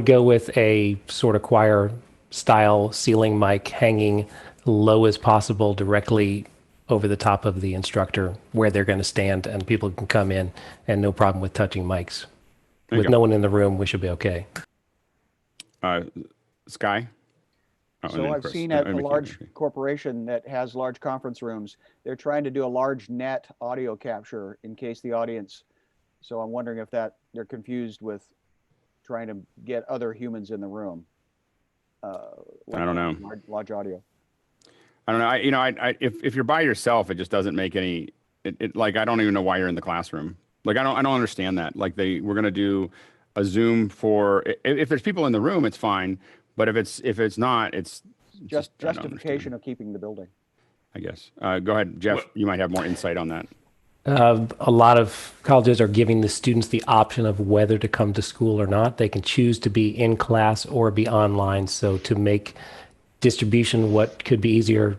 go with a sort of choir style ceiling mic hanging low as possible directly over the top of the instructor where they're going to stand, and people can come in and no problem with touching mics. With no one in the room, we should be okay. Sky? So I've seen at a large corporation that has large conference rooms, they're trying to do a large net audio capture in case the audience. So I'm wondering if they're confused with trying to get other humans in the room. I don't know. Large audio. I don't know. If you're by yourself, it just doesn't make any. Like, I don't even know why you're in the classroom. Like, I don't understand that. Like, we're gonna do a Zoom for if there's people in the room, it's fine. But if it's not, it's just justification of keeping the building. I guess. Go ahead, Jeff. You might have more insight on that. A lot of colleges are giving the students the option of whether to come to school or not. They can choose to be in class or be online. So to make distribution what could be easier,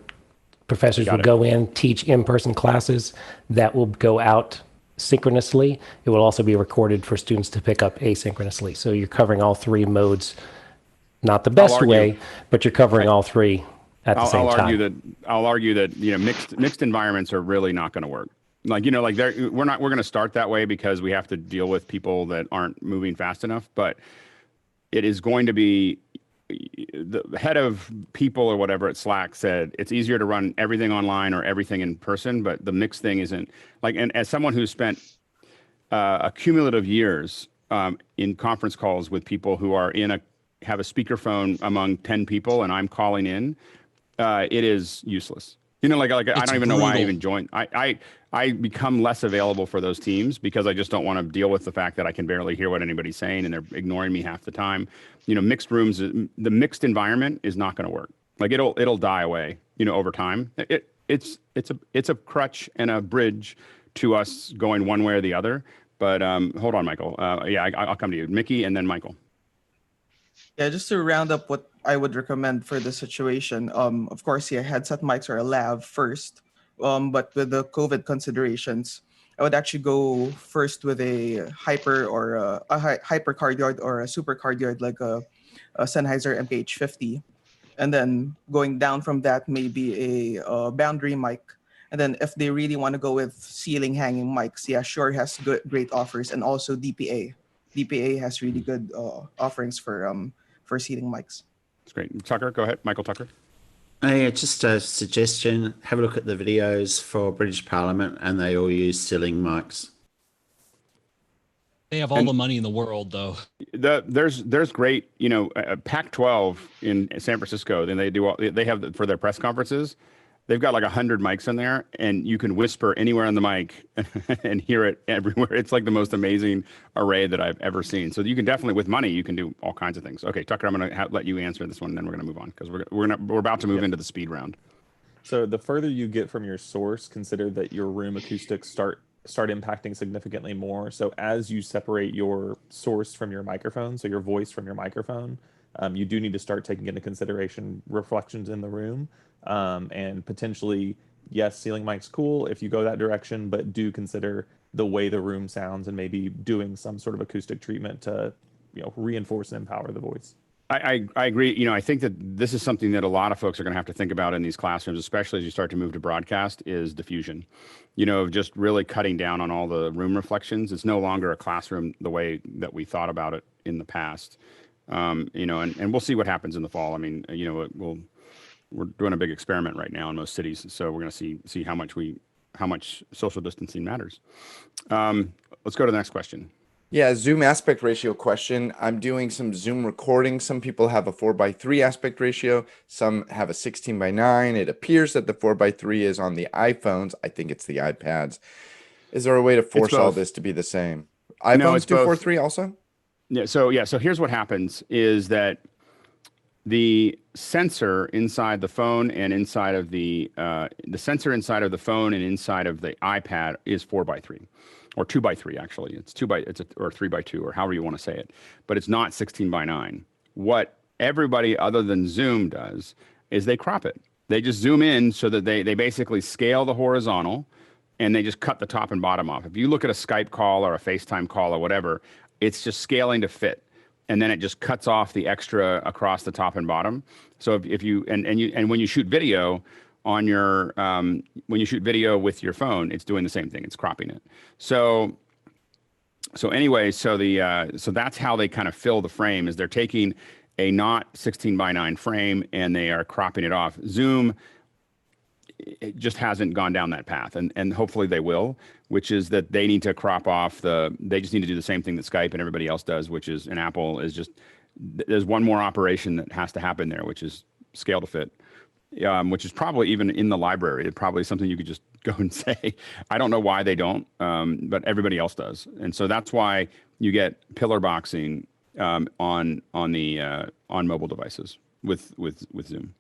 professors will go in, teach in-person classes. That will go out synchronously. It will also be recorded for students to pick up asynchronously. So you're covering all three modes. Not the best way, but you're covering all three at the same time. I'll argue that mixed environments are really not going to work. Like, we're going to start that way because we have to deal with people that aren't moving fast enough. But it is going to be, the head of people or whatever at Slack said it's easier to run everything online or everything in person, but the mixed thing isn't. Like, and as someone who's spent a cumulative years in conference calls with people who are have a speakerphone among 10 people and I'm calling in, it is useless. I don't even know why I even joined. I become less available for those teams because I just don't want to deal with the fact that I can barely hear what anybody's saying and they're ignoring me half the time. Mixed rooms, the mixed environment is not going to work. Like, it'll die away, over time. It's a crutch and a bridge to us going one way or the other. But hold on, Michael. I'll come to you, Mickey, and then Michael. Yeah, just to round up what I would recommend for this situation. Of course, headset mics are allowed first. But with the COVID considerations, I would actually go first with a hypercardioid or a supercardioid like a Sennheiser MPH50. And then going down from that, maybe a boundary mic. And then if they really want to go with ceiling hanging mics, Shure has great offers, and also DPA. DPA has really good offerings for seating mics. That's great. Tucker, go ahead. Michael Tucker. Yeah, just a suggestion. Have a look at the videos for British Parliament, and they all use ceiling mics. They have all the money in the world, though. There's great, Pac-12 in San Francisco. Then they have for their press conferences. They've got like 100 mics in there, and you can whisper anywhere on the mic and hear it everywhere. It's like the most amazing array that I've ever seen. So you can definitely, with money, you can do all kinds of things. Okay, Tucker, I'm going to let you answer this one, and then we're going to move on because we're about to move into the speed round. So the further you get from your source, consider that your room acoustics start impacting significantly more. So as you separate your source from your microphone, so your voice from your microphone, you do need to start taking into consideration reflections in the room. And potentially, yes, ceiling mic's cool if you go that direction, but do consider the way the room sounds and maybe doing some sort of acoustic treatment to, reinforce and empower the voice. I agree. I think that this is something that a lot of folks are going to have to think about in these classrooms, especially as you start to move to broadcast, is diffusion. Just really cutting down on all the room reflections. It's no longer a classroom the way that we thought about it in the past. And we'll see what happens in the fall. I mean, we're doing a big experiment right now in most cities, so we're going to see how much social distancing matters. Let's go to the next question. Yeah, Zoom aspect ratio question. I'm doing some Zoom recording. Some people have a 4:3 aspect ratio. Some have a 16:9. It appears that the 4:3 is on the iPhones. I think it's the iPads. Is there a way to force all this to be the same? iPhones do 4:3 also? Yeah. So here's what happens is that the sensor inside the phone and inside of the sensor inside of the phone and inside of the iPad is 4:3. Or 2:3 actually. It's or 3:2 or however you want to say it, but it's not 16:9. What everybody other than Zoom does is they crop it. They just zoom in so that they basically scale the horizontal, and they just cut the top and bottom off. If you look at a Skype call or a FaceTime call or whatever, it's just scaling to fit, and then it just cuts off the extra across the top and bottom. So if you and when you shoot video on your when you shoot video with your phone, it's doing the same thing. It's cropping it. So that's how they kind of fill the frame, is they're taking a not 16:9 frame and they are cropping it off. Zoom, it just hasn't gone down that path, and hopefully they will, which is that they need to crop off they just need to do the same thing that Skype and everybody else does, which is, and Apple is just, there's one more operation that has to happen there, which is scale to fit. Which is probably even in the library. It's probably something you could just go and say. I don't know why they don't, but everybody else does. And so that's why you get pillar boxing on mobile devices with Zoom.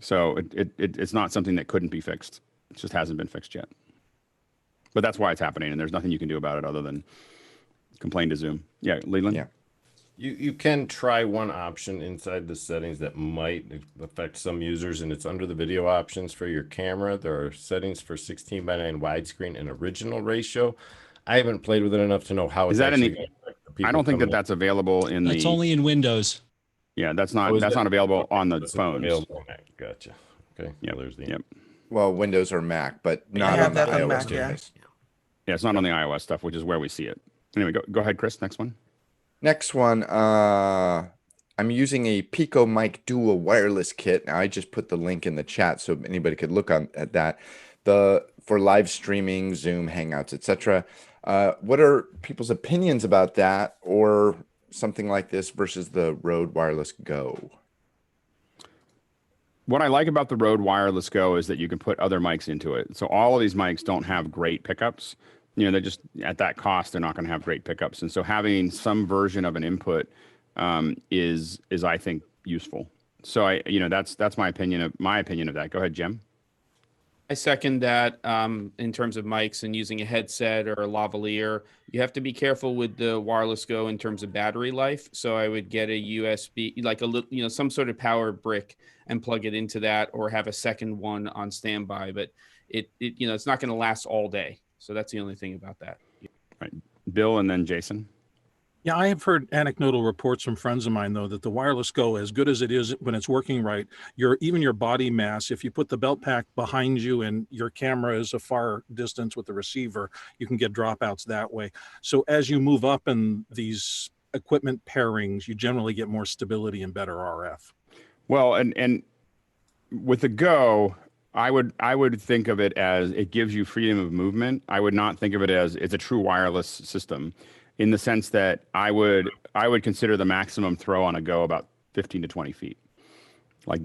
So it's not something that couldn't be fixed. It just hasn't been fixed yet. But that's why it's happening, and there's nothing you can do about it other than complain to Zoom. Yeah, Leland? Yeah. You can try one option inside the settings that might affect some users, and it's under the video options for your camera. There are settings for 16:9 widescreen and original ratio. I haven't played with it enough to know how is that in the. I don't think that's available in It's only in Windows. Yeah, that's not not available on the phones. Gotcha. Okay. Yeah, there's the. Yep. Well, Windows or Mac, but not on the iOS device. Yeah, it's not on the iOS stuff, which is where we see it. Anyway, go ahead, Chris. Next one. Next one, I'm using a PicoMic Dual wireless kit. Now, I just put the link in the chat so anybody could look at that. For live streaming, Zoom, Hangouts, etc. What are people's opinions about that, or something like this versus the Rode Wireless Go? What I like about the Rode Wireless Go is that you can put other mics into it. So all of these mics don't have great pickups. They're just at that cost, they're not going to have great pickups. And so having some version of an input is I think useful. So that's my opinion of that. Go ahead, Jim. I second that. In terms of mics and using a headset or a lavalier, you have to be careful with the Wireless Go in terms of battery life. So I would get a USB, like a little, some sort of power brick, and plug it into that, or have a second one on standby. But it's not going to last all day. So that's the only thing about that. Right. Bill and then Jason. Yeah, I have heard anecdotal reports from friends of mine, though, that the wireless Go, as good as it is when it's working right, even your body mass, if you put the belt pack behind you and your camera is a far distance with the receiver, you can get dropouts that way. So as you move up in these equipment pairings, you generally get more stability and better RF. Well, and with the Go, I would think of it as it gives you freedom of movement. I would not think of it as it's a true wireless system, in the sense that I would consider the maximum throw on a Go about 15 to 20 feet. Like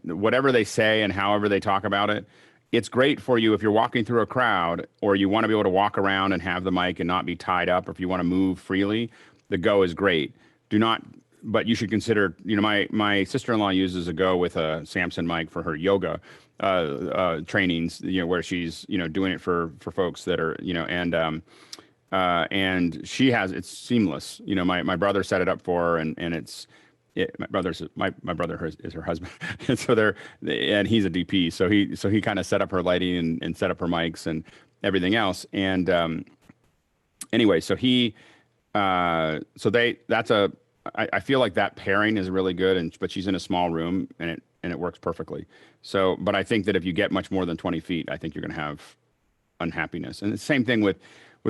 whatever they say and however they talk about it, it's great for you if you're walking through a crowd or you want to be able to walk around and have the mic and not be tied up, or if you want to move freely, the Go is great. But you should consider, my sister-in-law uses a Go with a Samson mic for her yoga trainings, where she's, doing it for folks that are, and she it's seamless. My brother set it up for her, and my brother is her husband, and so and he's a DP, so he kind of set up her lighting and set up her mics and everything else. And anyway, I feel like that pairing is really good, but she's in a small room and it works perfectly. So, but I think that if you get much more than 20 feet, I think you're going to have unhappiness. And the same thing with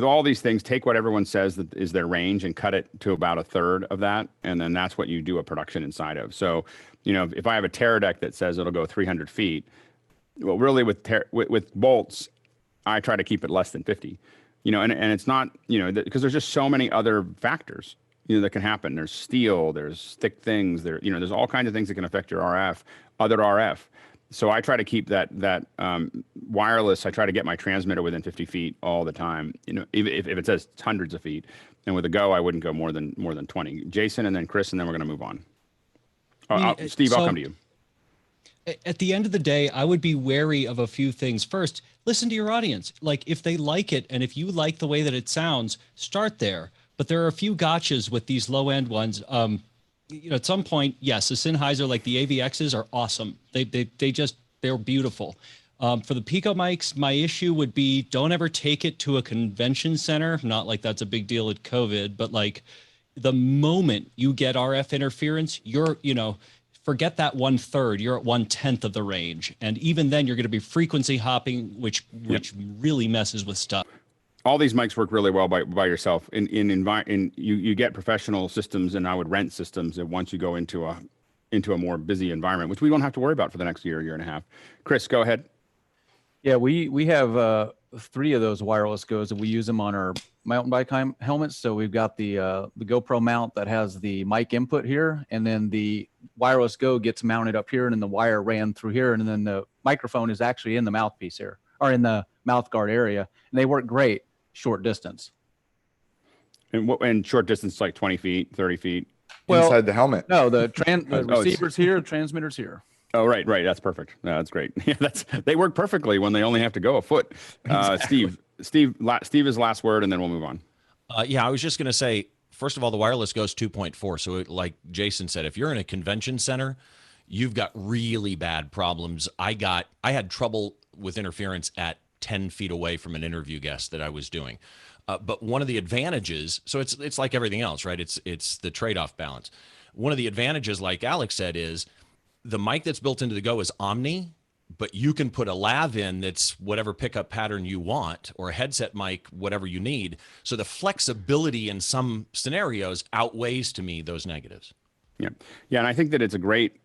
all these things. Take what everyone says that is their range and cut it to about a third of that, and then that's what you do a production inside of. So, if I have a Teradek that says it'll go 300 feet, well, really with bolts, I try to keep it less than 50. And it's not, because there's just so many other factors that can happen. There's steel, there's thick things, there's all kinds of things that can affect your other RF. So I try to keep that wireless. I try to get my transmitter within 50 feet all the time. If it says hundreds of feet, and with a Go, I wouldn't go more than 20. Jason, and then Chris, and then we're going to move on. Steve, I'll come to you. At the end of the day, I would be wary of a few things. First, listen to your audience. Like, if they like it and if you like the way that it sounds, start there. But there are a few gotchas with these low-end ones. At some point, yes, the Sennheiser, like the AVXs, are awesome. They're beautiful. For the Pico mics, my issue would be don't ever take it to a convention center. Not like that's a big deal at COVID, but like the moment you get RF interference, forget that 1/3, you're at 1/10 of the range. And even then you're going to be frequency hopping, which really messes with stuff. All these mics work really well by yourself. You get professional systems, and I would rent systems once you go into a more busy environment, which we don't have to worry about for the next year and a half. Chris, go ahead. Yeah, we have 3 of those wireless Go's, and we use them on our mountain bike helmets. So we've got the GoPro mount that has the mic input here, and then the wireless Go gets mounted up here, and then the wire ran through here, and then the microphone is actually in the mouthpiece here, or in the mouth guard area, and they work great short distance. And short distance, like 20 feet, 30 feet? Well, inside the helmet. No, the receiver's here, the transmitter's here. Oh, right. That's perfect. No, that's great. Yeah, they work perfectly when they only have to go a foot. Exactly. Steve's last word, and then we'll move on. Yeah, I was just going to say, first of all, the wireless goes 2.4. So like Jason said, if you're in a convention center, you've got really bad problems. I had trouble with interference at 10 feet away from an interview guest that I was doing. But one of the advantages, so it's like everything else, right? It's the trade-off balance. One of the advantages, like Alex said, is the mic that's built into the Go is omni, but you can put a lav in that's whatever pickup pattern you want, or a headset mic, whatever you need. So the flexibility in some scenarios outweighs, to me, those negatives. Yeah. And I think that it's a great,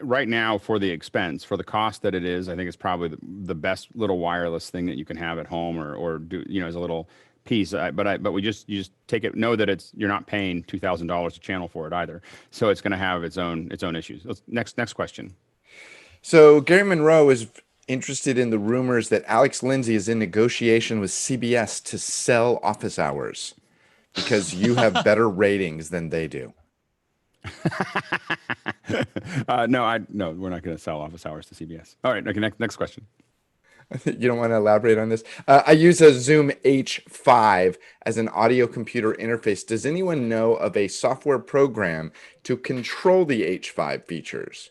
right now, for the expense, for the cost that it is, I think it's probably the best little wireless thing that you can have at home or do, as a little piece. But you just take it, know that you're not paying $2,000 a channel for it either. So it's going to have its own issues. Next question. So Gary Monroe is interested in the rumors that Alex Lindsay is in negotiation with CBS to sell office hours because you have better ratings than they do. No, we're not going to sell office hours to CBS. All right. Okay, next question. You don't want to elaborate on this? I use a Zoom H5 as an audio computer interface. Does anyone know of a software program to control the H5 features?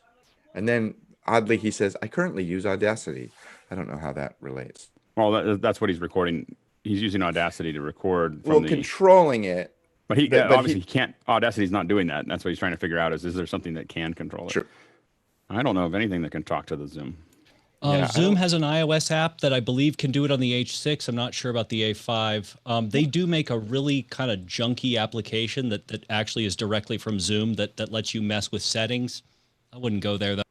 And then oddly, he says, I currently use Audacity. I don't know how that relates. Well, that's what he's recording. He's using Audacity to record. Controlling it But he But obviously he can't. Audacity's not doing that. And that's what he's trying to figure out: is there something that can control it? Sure. I don't know of anything that can talk to the Zoom. Zoom has an iOS app that I believe can do it on the H6. I'm not sure about the A5. They do make a really kind of junky application that actually is directly from Zoom that lets you mess with settings. I wouldn't go there though.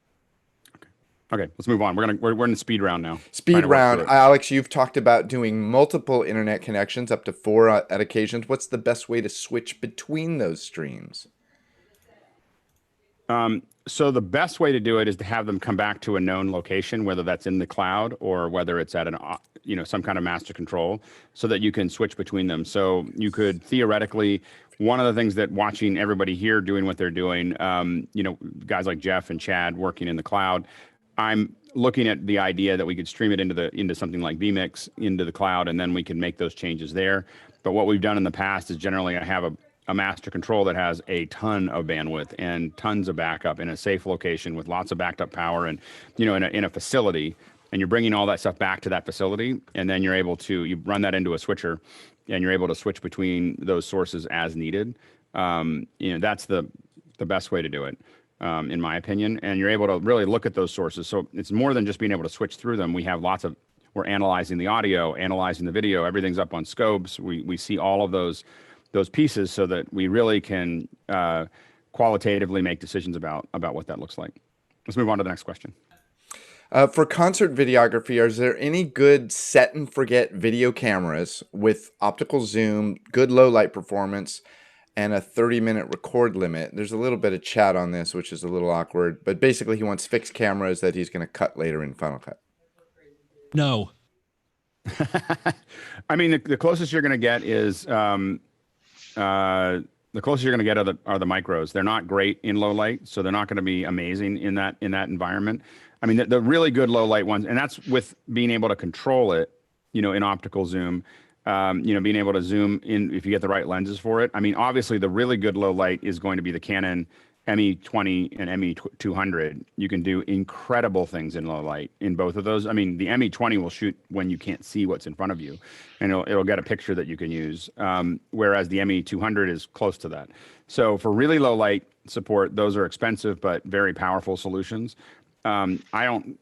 Okay, let's move on. We're in the speed round now. Speed round. Alex, you've talked about doing multiple internet connections, up to 4 at occasions. What's the best way to switch between those streams? So the best way to do it is to have them come back to a known location, whether that's in the cloud or whether it's at some kind of master control, so that you can switch between them. So you could theoretically, one of the things that watching everybody here doing what they're doing, guys like Jeff and Chad working in the cloud, I'm looking at the idea that we could stream it into something like vMix into the cloud, and then we can make those changes there. But what we've done in the past is generally I have a master control that has a ton of bandwidth and tons of backup in a safe location with lots of backed up power, and in a facility, and you're bringing all that stuff back to that facility, and then you run that into a switcher, and you're able to switch between those sources as needed. That's the best way to do it. In my opinion, and you're able to really look at those sources. So it's more than just being able to switch through them. We're analyzing the audio, analyzing the video, everything's up on scopes. We see all of those pieces so that we really can qualitatively make decisions about what that looks like. Let's move on to the next question. For concert videography, is there any good set and forget video cameras with optical zoom, good low light performance, and a 30-minute record limit? There's a little bit of chat on this, which is a little awkward, but basically he wants fixed cameras that he's going to cut later in Final Cut. No. I mean, the closest you're going to get is are the micros. They're not great in low light, so they're not going to be amazing in that environment. I mean, the really good low light ones, and that's with being able to control it, in optical zoom. Being able to zoom in if you get the right lenses for it. I mean, obviously the really good low light is going to be the Canon ME20 and ME200. You can do incredible things in low light in both of those. I mean, the ME20 will shoot when you can't see what's in front of you, and it'll get a picture that you can use. Whereas the ME200 is close to that. So for really low light support, those are expensive but very powerful solutions. I don't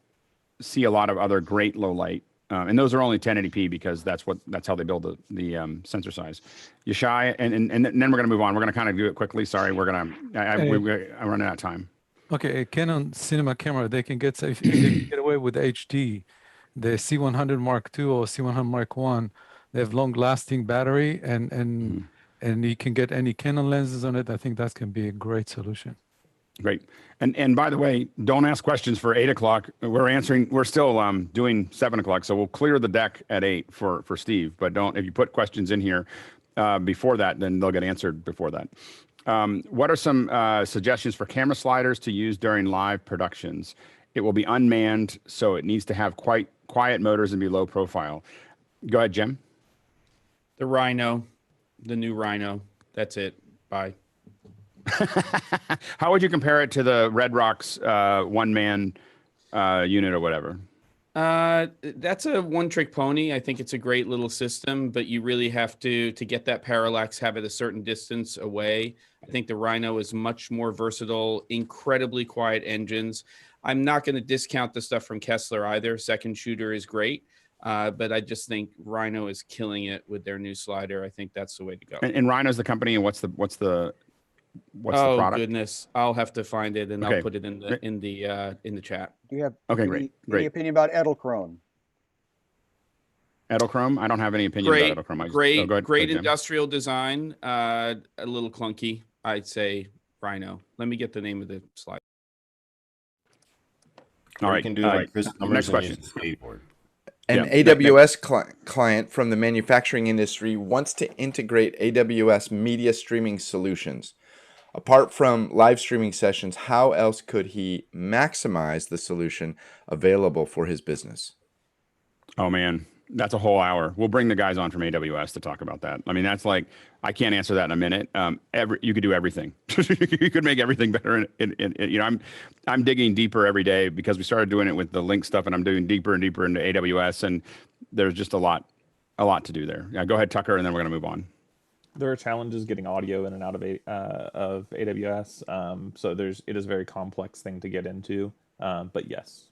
see a lot of other great low light. And those are only 1080p because that's how they build the sensor size. Yashai, and then we're going to move on. We're going to kind of do it quickly. Sorry, I'm running out of time. Okay, a Canon cinema camera, they can get away with HD. The C100 Mark II or C100 Mark I, they have long-lasting battery, and you can get any Canon lenses on it. I think that can be a great solution. Great. And by the way, don't ask questions for 8 o'clock. We're still doing 7 o'clock. So we'll clear the deck at 8 for Steve, but if you put questions in here before that, then they'll get answered before that. What are some suggestions for camera sliders to use during live productions? It will be unmanned, so it needs to have quite quiet motors and be low profile. Go ahead, Jim. The Rhino, the new Rhino. That's it. Bye. How would you compare it to the Red Rocks one-man unit or whatever? That's a one-trick pony. I think it's a great little system, but you really have to get that parallax, have it a certain distance away. I think the Rhino is much more versatile, incredibly quiet engines. I'm not going to discount the stuff from Kessler either. Second shooter is great, but I just think Rhino is killing it with their new slider. I think that's the way to go. And Rhino's the company, and what's the product? Oh goodness, I'll have to find it and I'll put it in the chat. Do you have great any opinion about Edelkrone? Edelkrone? I don't have any opinion about Edelkrone. Great industrial design. A little clunky, I'd say. Rhino. Let me get the name of the slide. All right. You can do next question. An AWS client from the manufacturing industry wants to integrate AWS media streaming solutions. Apart from live streaming sessions, how else could he maximize the solution available for his business? Oh, man, that's a whole hour. We'll bring the guys on from AWS to talk about that. I mean, that's like, I can't answer that in a minute. You could do everything. You could make everything better. I'm digging deeper every day because we started doing it with the link stuff, and I'm doing deeper and deeper into AWS, and there's just a lot to do there. Yeah, go ahead, Tucker, and then we're going to move on. There are challenges getting audio in and out of AWS. So it is a very complex thing to get into. But yes,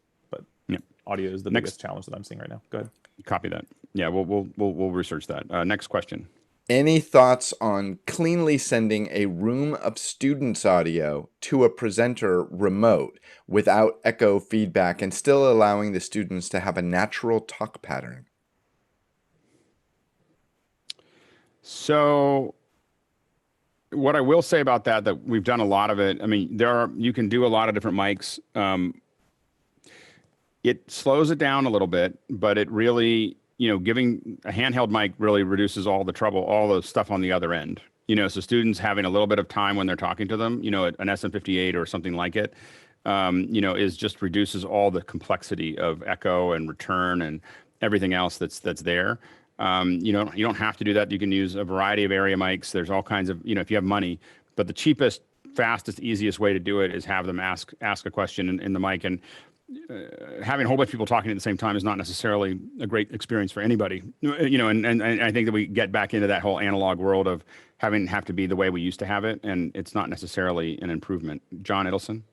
audio is the biggest challenge that I'm seeing right now. Go ahead. Copy that. Yeah, we'll research that. Next question. Any thoughts on cleanly sending a room of students' audio to a presenter remote without echo feedback and still allowing the students to have a natural talk pattern? So what I will say about that we've done a lot of it. I mean, you can do a lot of different mics. It slows it down a little bit, but it really, giving a handheld mic really reduces all the trouble, all the stuff on the other end. So students having a little bit of time when they're talking to them, an SM58 or something like it, is just reduces all the complexity of echo and return and everything else that's there. You don't have to do that. You can use a variety of area mics. There's all kinds of, if you have money, but the cheapest, fastest, easiest way to do it is have them ask a question in the mic. And having a whole bunch of people talking at the same time is not necessarily a great experience for anybody, and I think that we get back into that whole analog world of have to be the way we used to have it. And it's not necessarily an improvement. John Edelson.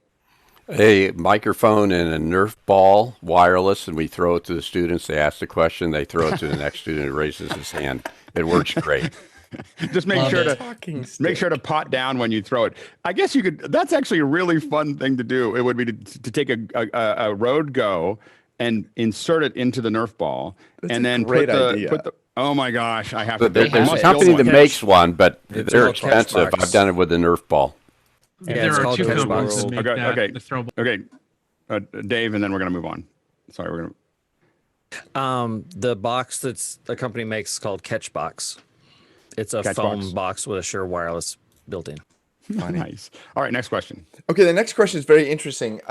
A microphone and a Nerf ball, wireless, and we throw it to the students. They ask the question, they throw it to the next student who raises his hand. It works great. Just make sure to pot down when you throw it. I guess you could. That's actually a really fun thing to do. It would be to take a Rode Go and insert it into the Nerf ball, and then put the. Oh my gosh! I have to. There's a company that makes one, but they're expensive. I've done it with the Nerf ball. There are two companies that make that. Okay. Dave, and then we're gonna move on. Sorry, we're gonna. The box that's the company makes is called Catchbox. It's a foam box with a Shure wireless built in. Nice. All right, next question. Okay, the next question is very interesting.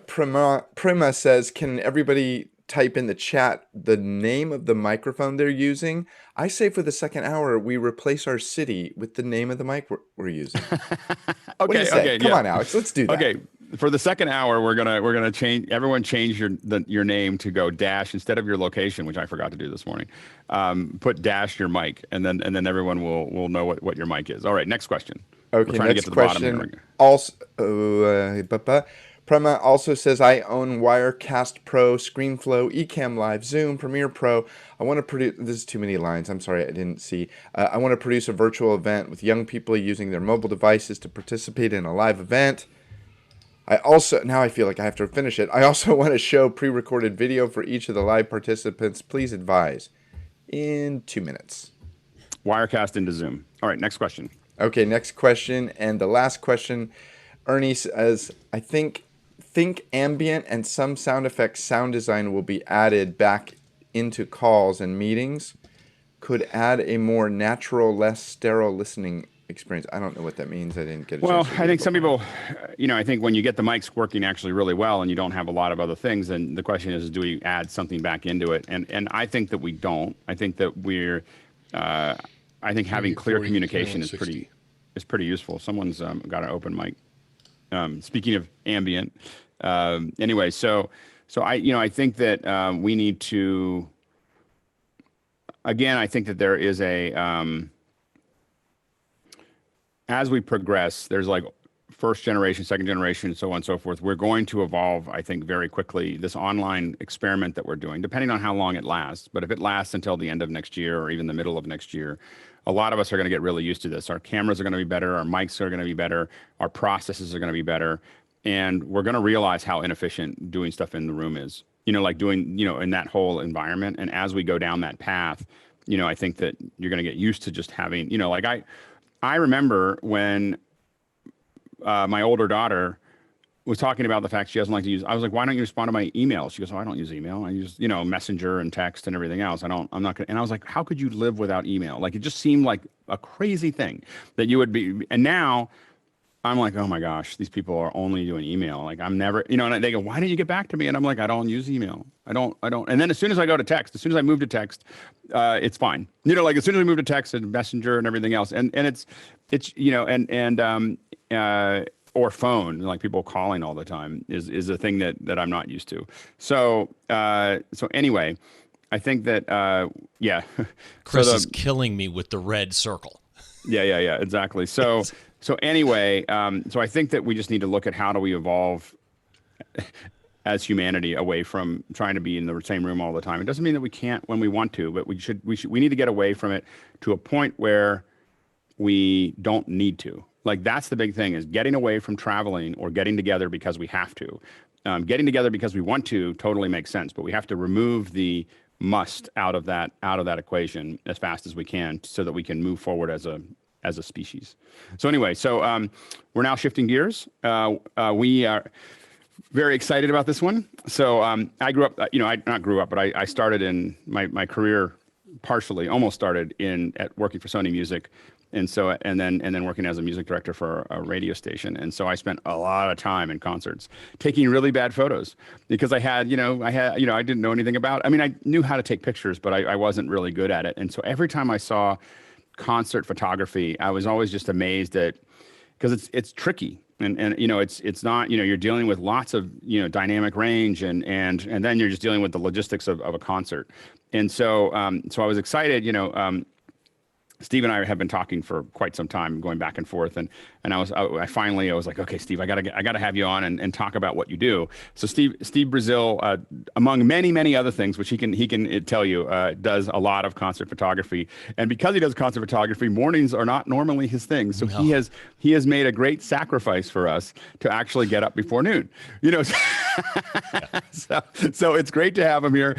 Prima says, can everybody type in the chat the name of the microphone they're using? I say for the second hour, we replace our city with the name of the mic we're using. Okay. Come on, Alex, let's do that. Okay, for the second hour, we're gonna change. Everyone change your name to go dash instead of your location, which I forgot to do this morning. Put dash your mic, and then everyone will know what your mic is. All right, next question. Okay, next question. Also, Prema also says, I own Wirecast Pro, ScreenFlow, Ecamm Live, Zoom, Premiere Pro. I want to produce, this is too many lines, I'm sorry, I didn't see. I want to produce a virtual event with young people using their mobile devices to participate in a live event. Now I feel like I have to finish it. I also want to show pre-recorded video for each of the live participants. Please advise in 2 minutes. Wirecast into Zoom. All right, next question. Okay, next question. And the last question, Ernie says, I think ambient and some sound effects sound design will be added back into calls and meetings. Could add a more natural, less sterile listening experience. I don't know what that means. I didn't get a chance to I think some people, I think when you get the mics working actually really well and you don't have a lot of other things, then the question is, do we add something back into it? And I think that we don't. I think that I think having clear communication is pretty useful. Someone's got an open mic. Speaking of ambient, anyway, so I think that we need to. Again, I think that there is as we progress, there's like first generation, second generation, so on and so forth. We're going to evolve, I think, very quickly. This online experiment that we're doing, depending on how long it lasts, but if it lasts until the end of next year or even the middle of next year, a lot of us are going to get really used to this. Our cameras are going to be better. Our mics are going to be better. Our processes are going to be better. And we're going to realize how inefficient doing stuff in the room is, like doing, in that whole environment. And as we go down that path, I think that you're going to get used to just having, like I remember when my older daughter was talking about the fact she doesn't like to use, I was like, why don't you respond to my emails? She goes, oh, I don't use email. I use, Messenger and text and everything else. I'm not going to, and I was like, how could you live without email? Like, it just seemed like a crazy thing that you would be. And now I'm like, oh my gosh, these people are only doing email. Like I'm never, and they go, why didn't you get back to me? And I'm like, I don't use email. I don't. And then as soon as I go to text, as soon as I move to text, it's fine. Like as soon as I move to text and Messenger and everything else. And it's, or phone, like people calling all the time is a thing that I'm not used to. So anyway, I think that, yeah. Chris is killing me with the red circle. Yeah, exactly. So anyway, so I think that we just need to look at how do we evolve as humanity away from trying to be in the same room all the time. It doesn't mean that we can't when we want to, but we need to get away from it to a point where we don't need to. Like, that's the big thing, is getting away from traveling or getting together because we have to. Getting together because we want to totally makes sense, but we have to remove the must out of that equation as fast as we can so that we can move forward as a species. So anyway, we're now shifting gears. We are very excited about this one. So I grew up, but I started in my career almost started at working for Sony Music. And then working as a music director for a radio station. And so I spent a lot of time in concerts taking really bad photos because I didn't know anything about it. I mean, I knew how to take pictures, but I wasn't really good at it. And so every time I saw concert photography, I was always just amazed at, because it's tricky. And it's not, you're dealing with lots of, dynamic range and then you're just dealing with the logistics of a concert. And so I was excited, Steve and I have been talking for quite some time, going back and forth, and I was like, okay, Steve, I gotta have you on and talk about what you do. So Steve Brazil, among many other things, which he can tell you, does a lot of concert photography, and because he does concert photography, mornings are not normally his thing. So no. he has made a great sacrifice for us to actually get up before noon. So it's great to have him here.